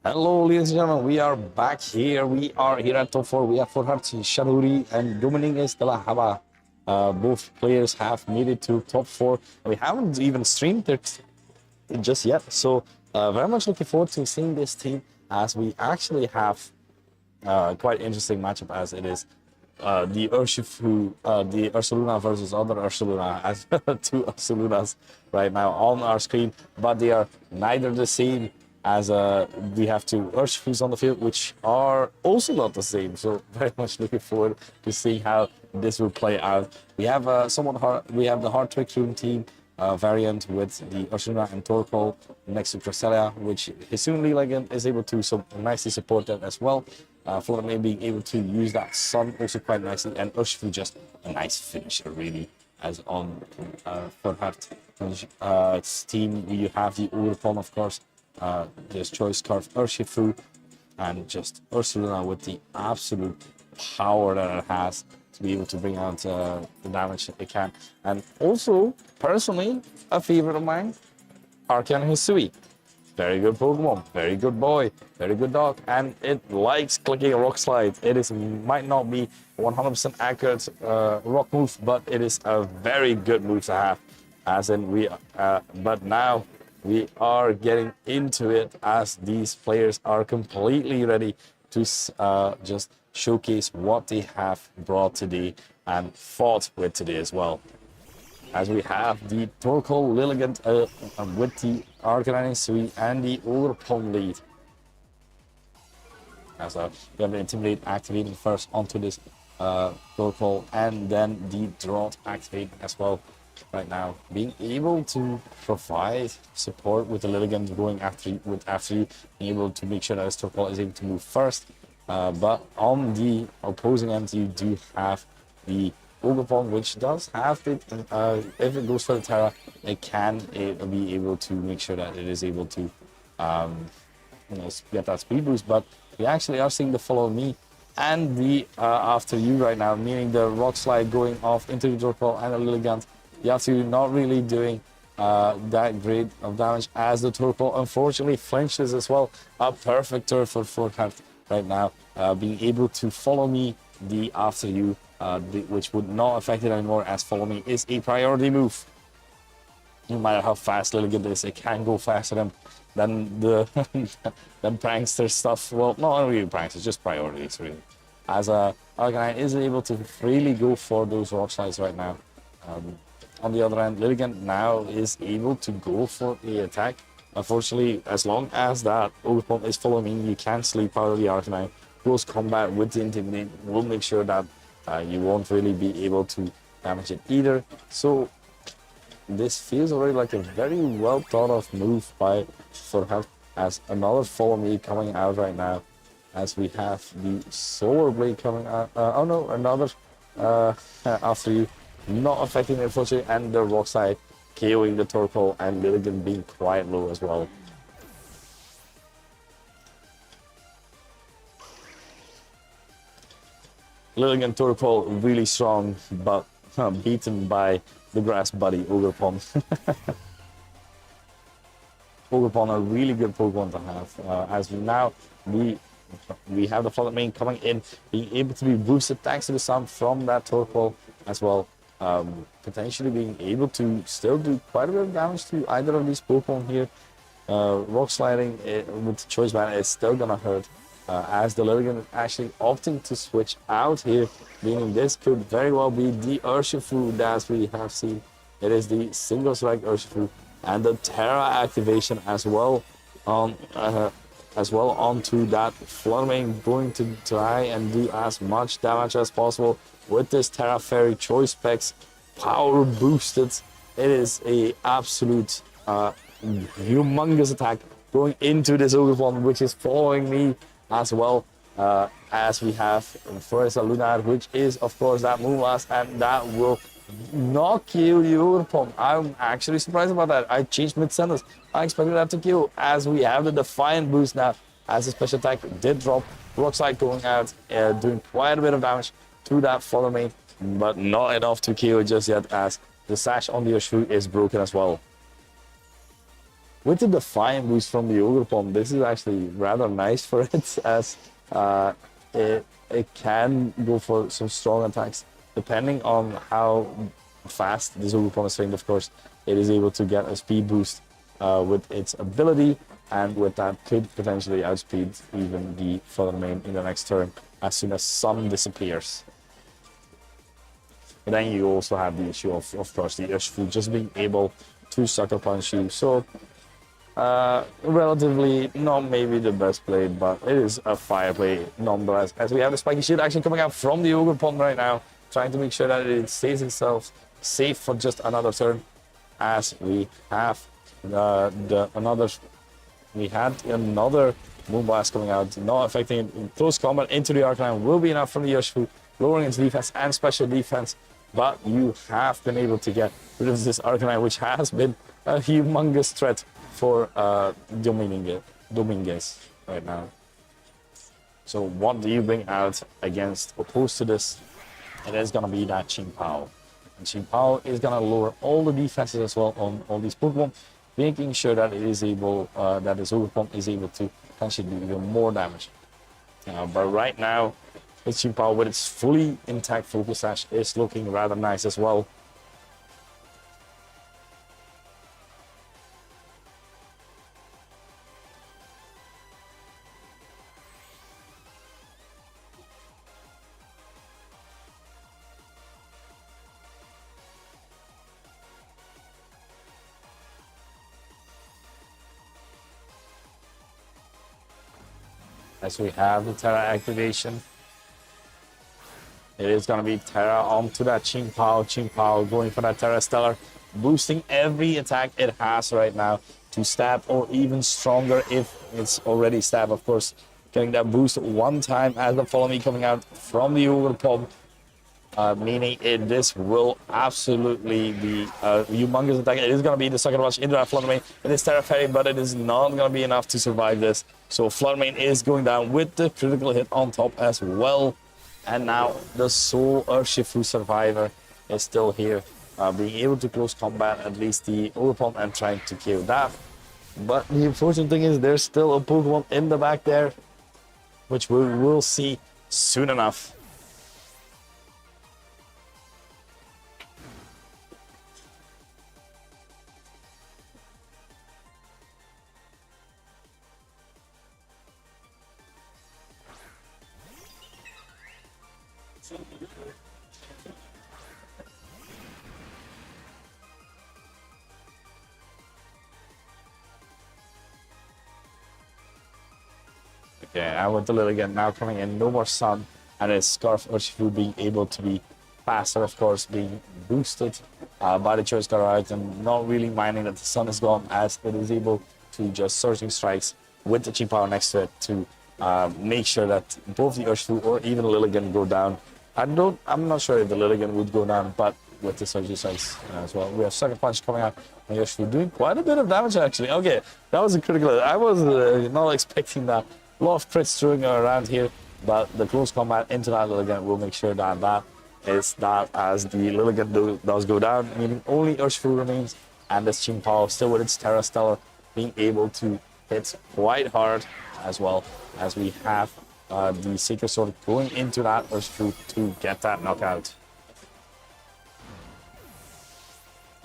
Hello, ladies and gentlemen. We are back here. We are here at top four. We have Forhart Shaduri and Dominguez de la Haba. Both players have made it to top four. We haven't even streamed it just yet. So very much looking forward to seeing this team as we actually have quite interesting matchup as it is the Urshifu, the Ursaluna versus other Ursaluna as two Ursalunas right now on our screen, but they are neither the same as we have two Urshifus on the field, which are also not the same. So very much looking forward to seeing how this will play out. We have we have the Hard Trick Room team variant with the Ursaluna and Torkoal next to Cresselia, which Hisuni Legend is able to nicely support that as well. Florida being able to use that Sun also quite nicely, and Urshifu just a nice finisher really. As on Forhart team, you have the Urupon, of course, just Choice Scarf Urshifu, and just Ursaluna with the absolute power that it has to be able to bring out the damage it can. And also, personally, a favorite of mine, Arcan Hisui. Very good Pokemon, very good boy, very good dog, and it likes clicking a rock slide. It might not be 100% accurate rock move, but it is a very good move to have. As in but now we are getting into it as these players are completely ready to just showcase what they have brought today and fought with today as well. As we have the Torkoal Lilligant with the Arcanine Sui and the Urpon lead. As we have the Intimidate activating first onto this Torkoal, and then the Drought activating as well right now. Being able to provide support with the Lilligant going after you, being able to make sure that this Torkoal is able to move first. But on the opposing end, you do have the Ogerpon, which does have it, if it goes for the Terra, it can be able to make sure that it is able to get that speed boost. But we actually are seeing the Follow Me and the After You right now, meaning the Rock Slide going off into the Torkoal and the Lilligant. The After You not really doing that great of damage as the Torkoal unfortunately flinches as well. A perfect turn for Forhart right now, being able to Follow Me, the After You, which would not affect it anymore, as Follow Me is a priority move. No matter how fast Lilligant is, it can go faster than the than prankster stuff. Well, not really pranksters, just priorities really. As Arcanine is able to freely go for those rock slides right now. On the other hand, Lilligant now is able to go for the attack. Unfortunately, as long as that Ogerpon is following, you can sleep out of the Arcanine. Close combat with the Intimidate will make sure that you won't really be able to damage it either. So this feels already like a very well thought of move by Forhart, as another Follow Me coming out right now, as we have the Solar Blade coming out. Oh no, another After You, not affecting it unfortunately, and the Rock Slide KOing the Torkoal and Lilligant being quite low as well. Lilligant Torkoal really strong, but beaten by the Grass Buddy Ogerpon. Ogerpon a really good Pokemon to have. As we have the Flooded Main coming in, being able to be boosted thanks to the Sun from that Torkoal as well. Potentially being able to still do quite a bit of damage to either of these Pokemon here. Rock Sliding with Choice Band is still gonna hurt. As the Lilligant is actually opting to switch out here, meaning this could very well be the Urshifu that we have seen. It is the single strike Urshifu, and the Terra activation as well onto that Fluttermane, going to try and do as much damage as possible with this Terra Fairy Choice Specs power boosted. It is a absolute humongous attack going into this Ogerpon, which is following me as well, as we have first a Lunar, which is of course that Moonblast, and that will not kill the Ogerpon. I'm actually surprised about that. I changed mid-sentence. I expected that to kill, as we have the Defiant boost now, as the special attack did drop. Rock Slide going out, doing quite a bit of damage to that Fluttermane, but not enough to kill just yet, as the sash on the Urshifu is broken as well. with the Defiant boost from the Ogre Palm, this is actually rather nice for it, as uh, it can go for some strong attacks depending on how fast this Ogre Palm is trained. Of course, it is able to get a speed boost with its ability, and with that could potentially outspeed even the Flutter Mane in the next turn as soon as Sun disappears. But then you also have the issue of course, the Urshifu just being able to Sucker Punch you. So, relatively not maybe the best play, but it is a fire play nonetheless. As we have the Spiky Shield action coming out from the Ogre Palm right now, trying to make sure that it stays itself safe for just another turn. As we have we had another Moonblast coming out, not affecting it in close combat into the Arcanine will be enough from the Urshifu, lowering its defense and special defense. But you have been able to get rid of this Arcanine, which has been a humongous threat for Dominguez right now. So what do you bring out against opposed to this? It is going to be that Qingpao. And Qingpao is going to lower all the defenses as well on all these Pokemon, making sure that it is able, that this Pokemon is able to potentially do even more damage. But right now, this Qingpao with its fully intact Focus Sash is looking rather nice as well. As we have the Terra activation, it is going to be Terra onto that Qingpao. Qingpao going for that Terra Stellar, boosting every attack it has right now to stab, or even stronger if it's already stab, of course. Getting that boost one time as the Follow Me coming out from the Ogre Palm, meaning this will absolutely be a humongous attack. It is going to be the Sucker Punch into that Flutter Mane. It is Terra Fairy, but it is not going to be enough to survive this. So Flutter Mane is going down with the critical hit on top as well. And now the sole Urshifu survivor is still here, being able to close combat at least the Ogre Palm and trying to kill that. But the unfortunate thing is there's still a Pokemon in the back there, which we will see soon enough. Okay, and with the Lilligant now coming in, no more Sun, and his Scarf Urshifu being able to be faster, of course, being boosted by the Choice Scar out, and not really minding that the Sun is gone, as it is able to just Surging Strikes with the Qingpao next to it to make sure that both the Urshifu or even Lilligant go down. I'm not sure if the Lilligant would go down, but with the Surging Strikes as well. We have Sucker Punch coming out, and Urshifu doing quite a bit of damage actually. Okay, that was a critical hit. I was not expecting that. A lot of crits throwing around here, but the close combat into that Lilligant will make sure that that is that as the Lilligant does go down, meaning only Urshifu remains, and this Qingpao still with its Terra Stellar being able to hit quite hard, as well as we have the Sacred Sword going into that Urshifu to get that knockout.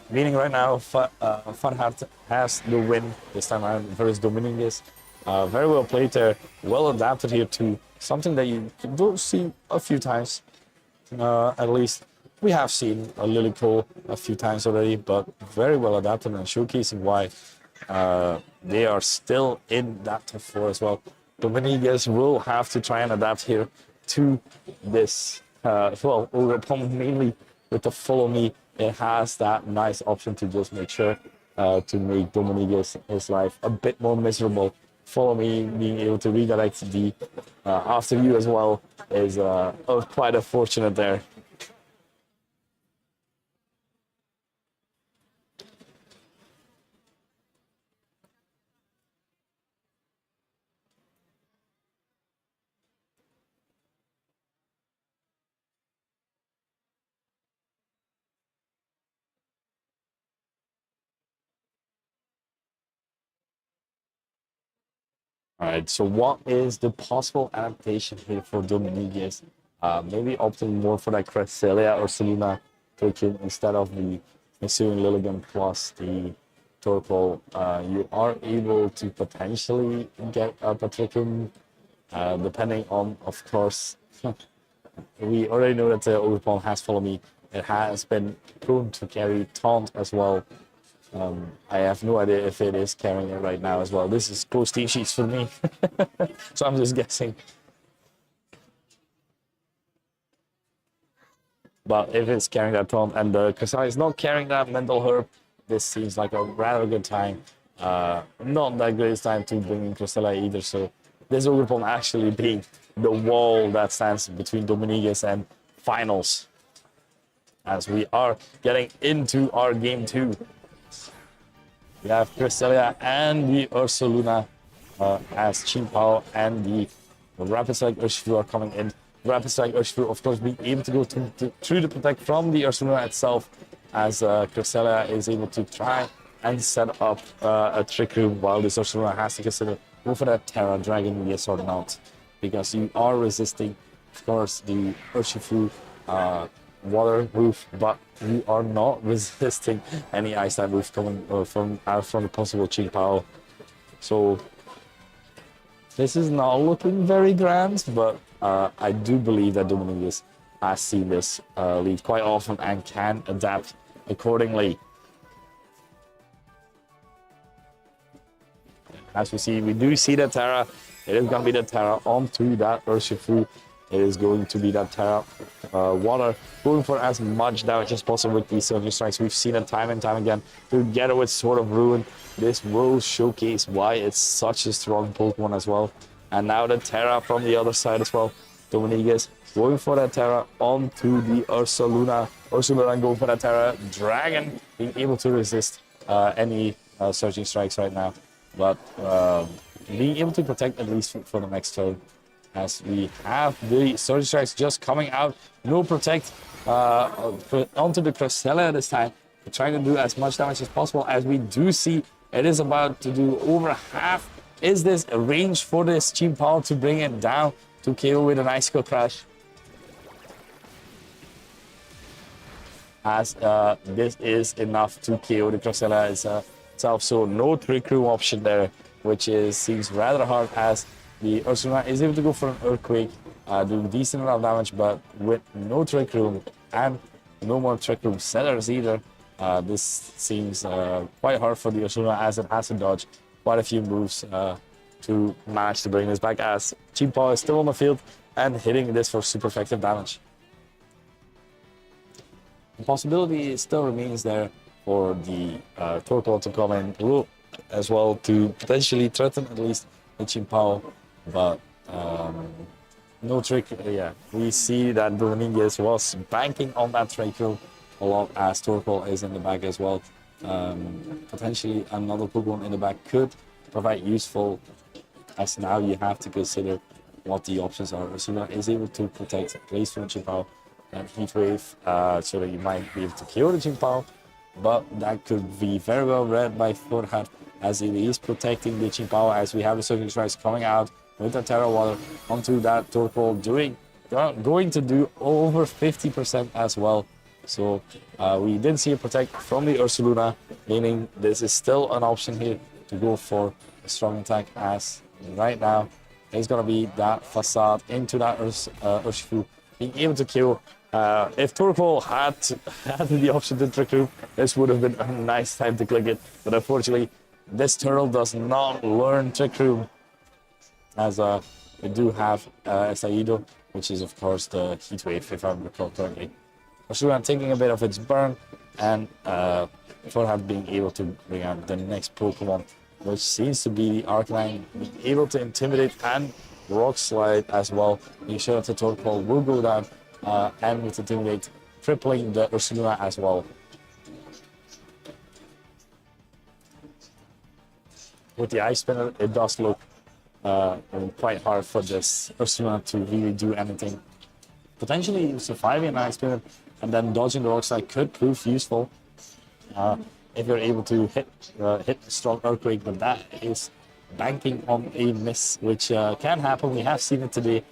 Meaning right now, Farhat has the win this time around versus Dominguez. Very well played there, well adapted here to something that you do see a few times. At least we have seen a Lilycole a few times already, but very well adapted and showcasing why they are still in that top 4 as well. Dominguez will have to try and adapt here to this, Ogre Palm mainly with the Follow Me. It has that nice option to just make sure to make Dominguez his life a bit more miserable. Follow Me being able to redirect the after you as well is quite unfortunate there. All right, so what is the possible adaptation here for Dominguez? Maybe opting more for that Cresselia or Selena token instead of the ensuing Lilligant plus the Torkoal. You are able to potentially get a Patricum, depending on, of course, we already know that the Overpawn has Follow Me. It has been prone to carry Taunt as well. I have no idea if it is carrying it right now as well. This is close team sheets for me, so I'm just guessing. But if it's carrying that taunt and the Kasai is not carrying that Mental Herb, this seems like a rather good time. Not that great time to bring in Crystella either, so this Overpawn actually being the wall that stands between Dominguez and finals. As we are getting into our game 2. We have Cresselia and the Ursaluna as Chimpao and the Rapid Strike Urshifu are coming in. Rapid Strike Urshifu, of course, being able to go through the protect from the Ursaluna itself, as Cresselia is able to try and set up a Trick Room, while this Ursaluna has to consider go for that Terra Dragon, yes or not, because you are resisting, of course, the Urshifu water move, but you are not resisting any ice type move coming from the possible Qingpao. So this is not looking very grand, but I do believe that Dominguez has seen this lead quite often and can adapt accordingly. As we see, we do see the Terra. It is going to be the Terra onto that Urshifu. It is going to be that Terra water, going for as much damage as possible with these Surging Strikes. We've seen it time and time again. Together with Sword of Ruin, this will showcase why it's such a strong Pokemon as well. And now the Terra from the other side as well. Dominguez going for that Terra onto the Ursaluna. Ursaluna going for that Terra Dragon, being able to resist any Surging Strikes right now. But being able to protect at least for the next turn. As we have the Surge Strikes just coming out. No protect onto the Cresselia this time. We're trying to do as much damage as possible, as we do see it is about to do over half. Is this a range for this Chimpao to bring it down to KO with an Icicle Crash? As this is enough to KO the Cresselia itself. So no Trick Room option there, which seems rather hard, as the Ursaluna is able to go for an Earthquake, doing decent amount of damage, but with no Trick Room and no more Trick Room sellers either. This seems quite hard for the Ursaluna, as it has to dodge quite a few moves to manage to bring this back, as Chimpao is still on the field and hitting this for super effective damage. The possibility still remains there for the Torkoal to come in as well to potentially threaten at least the Chimpao, but no trick. Yeah, we see that Dominguez was banking on that Trick Room a lot, as Torkoal is in the back as well. Potentially another Pokemon in the back could provide useful, as now you have to consider what the options are. Ursaluna is able to protect at least from Chimpao and Heat Wave, so that you might be able to kill the Chimpao, but that could be very well read by Forhat, as it is protecting the Chimpao, as we have the Surging Strikes coming out with the Terra Water onto that Torkoal, going to do over 50% as well. So we did see a protect from the Ursaluna, meaning this is still an option here to go for a strong attack, as right now it's going to be that Facade into that Urshifu, being able to kill. If Torkoal had the option to Trick Room, this would have been a nice time to click it, but unfortunately this turtle does not learn Trick Room, as we do have Saido, which is of course the Heat Wave, if I recall correctly. Ursaluna taking a bit of its burn, and Forhat being able to bring out the next Pokemon, which seems to be the Arcanine, being able to intimidate and Rock Slide as well. Being sure that the Torkoal will go down, and with Intimidate, tripling the Ursaluna as well. With the Ice Spinner, it does look quite hard for this Ursaluna to really do anything. Potentially surviving an Ice Spinner and then dodging the Rock Slide could prove useful if you're able to hit strong Earthquake, but that is banking on a miss, which can happen. We have seen it today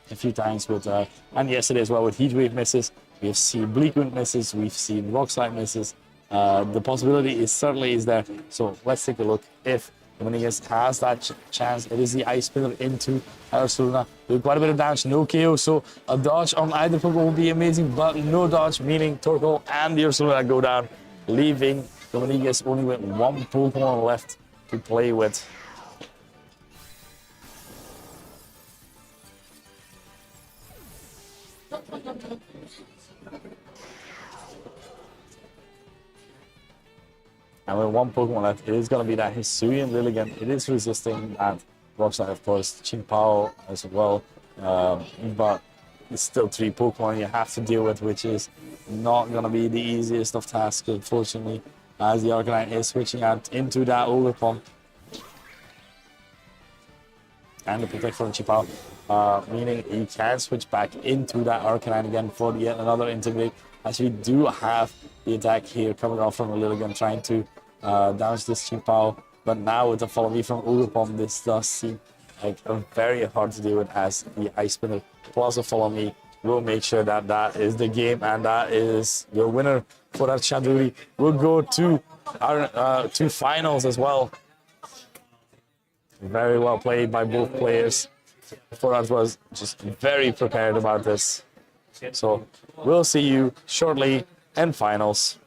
a few times with, and yesterday as well with Heatwave misses. We've seen Bleakwind misses. We've seen Rockslide misses. The possibility is certainly is there. So let's take a look if Dominguez has that chance. It is the Ice Spinner into Barcelona. With quite a bit of damage, no KO. So a dodge on either Pokemon would be amazing, but no dodge, meaning Torkoal and the Ursaluna go down, leaving Dominguez only with one Pokemon left to play with. And with one Pokemon left, it is going to be that Hisuian Lilligant. It is resisting that Rockslide, of course, Chimpao as well. But it's still 3 Pokemon you have to deal with, which is not going to be the easiest of tasks, unfortunately, as the Arcanine is switching out into that Ogre Pump. And the Protect from Chimpao, meaning he can switch back into that Arcanine again for yet another Integrate, as we do have the attack here coming off from a Lilligant trying to damage this Chimpao. But now with the Follow Me from Ogre Pump, this does seem like very hard to deal with, as the Ice Spinner plus a Follow Me will make sure that that is the game, and that is the winner for that Chanduri. We'll go to our two finals as well. Very well played by both players. Forad was just very prepared about this. So we'll see you shortly in finals.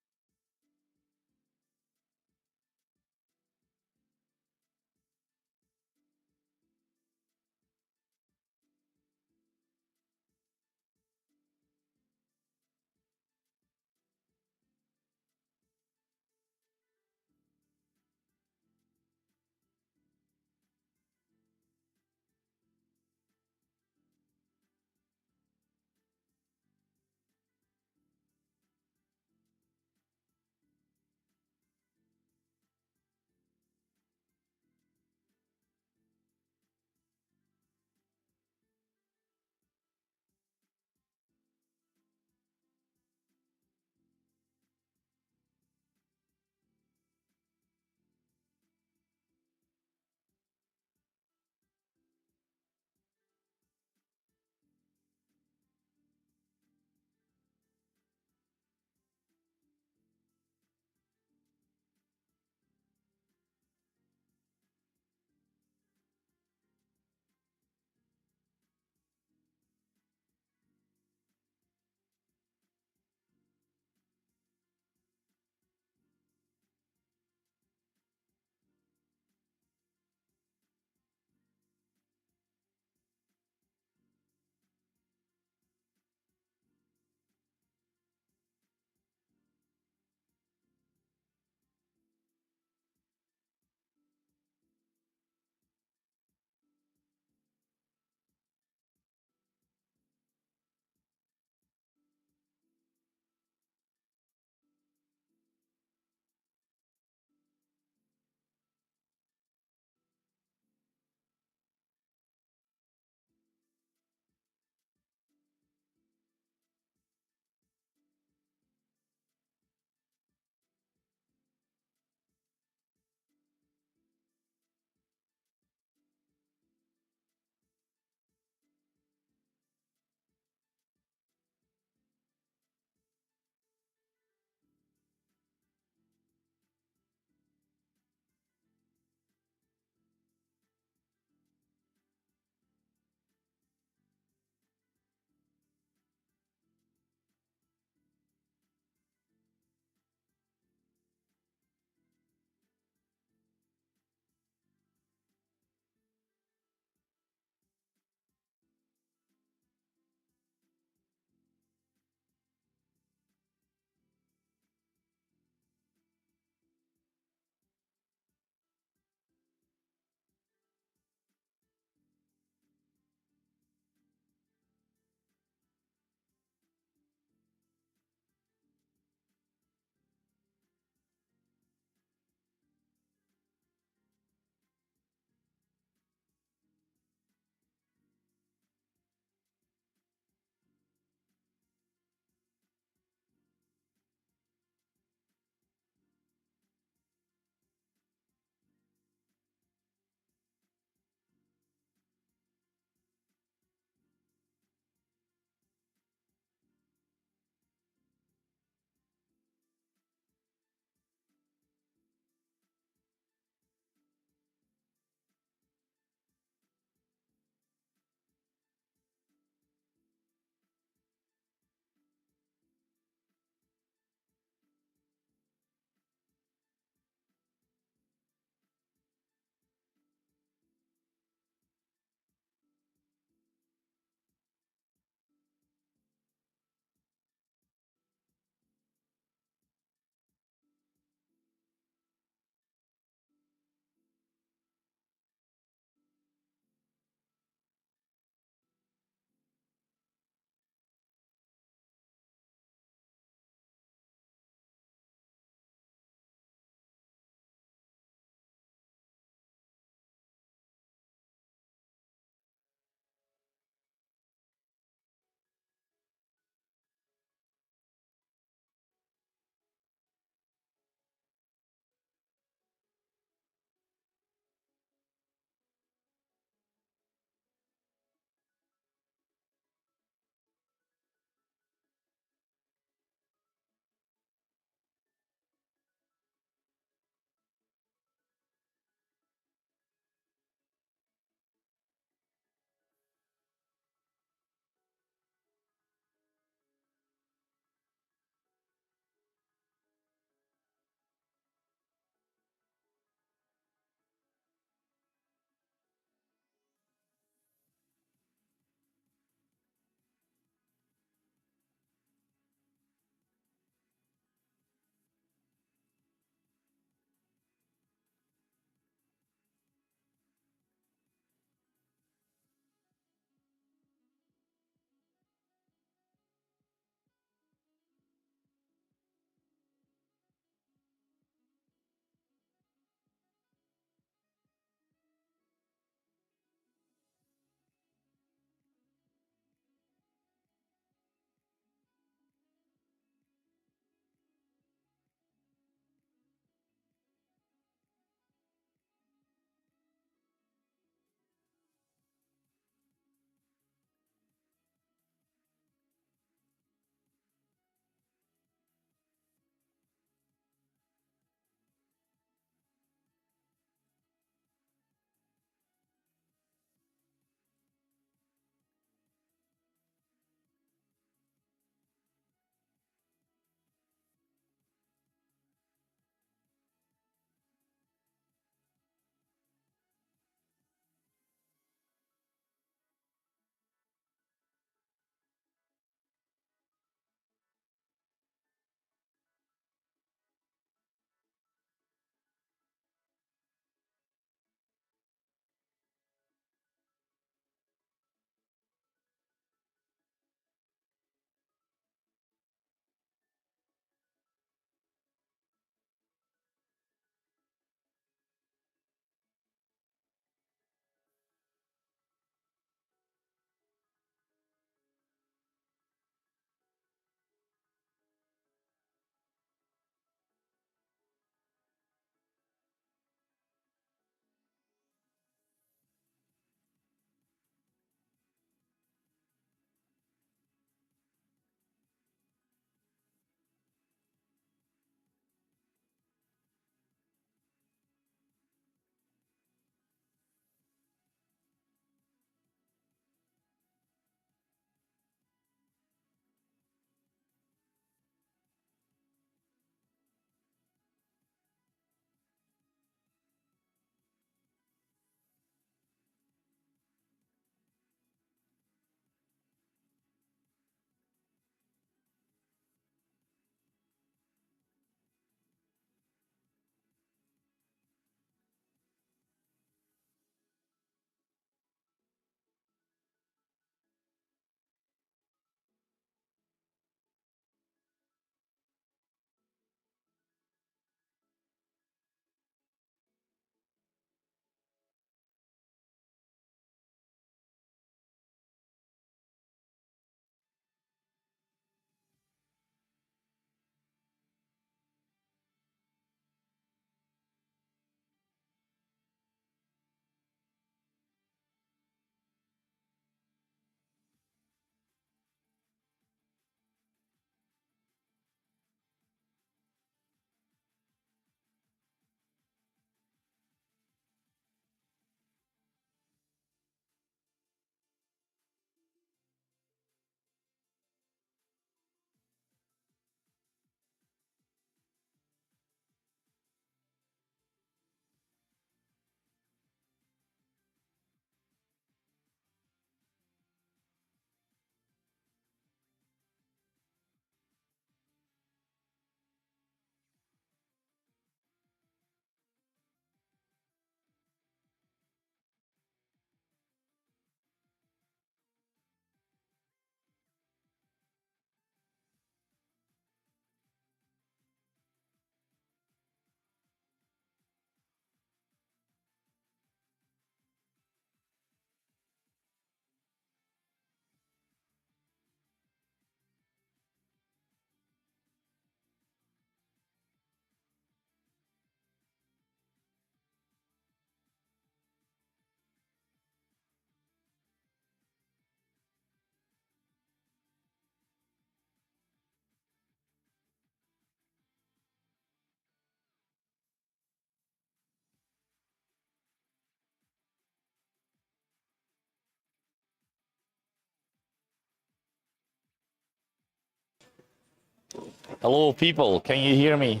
Hello, people. Can you hear me?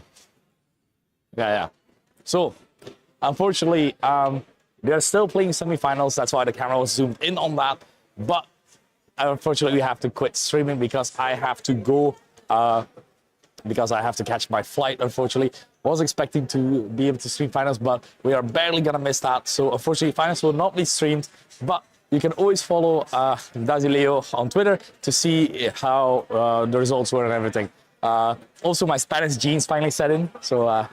Yeah. So, unfortunately, they're still playing semifinals. That's why the camera was zoomed in on that. But unfortunately, we have to quit streaming because I have to go. Because I have to catch my flight, unfortunately. Was expecting to be able to stream finals, but we are barely gonna miss that. So unfortunately, finals will not be streamed, but you can always follow Dasileo on Twitter to see how the results were and everything. Also, my Spanish genes finally set in, so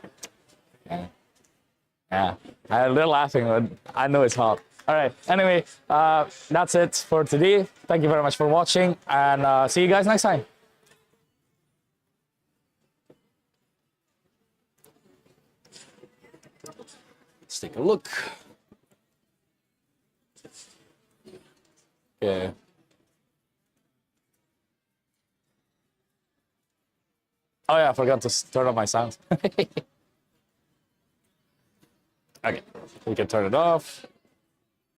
yeah, I'm a little laughing, but I know it's hot. All right, anyway, that's it for today. Thank you very much for watching, and see you guys next time. Let's take a look. Okay. Oh yeah, I forgot to turn on my sound. Okay, we can turn it off.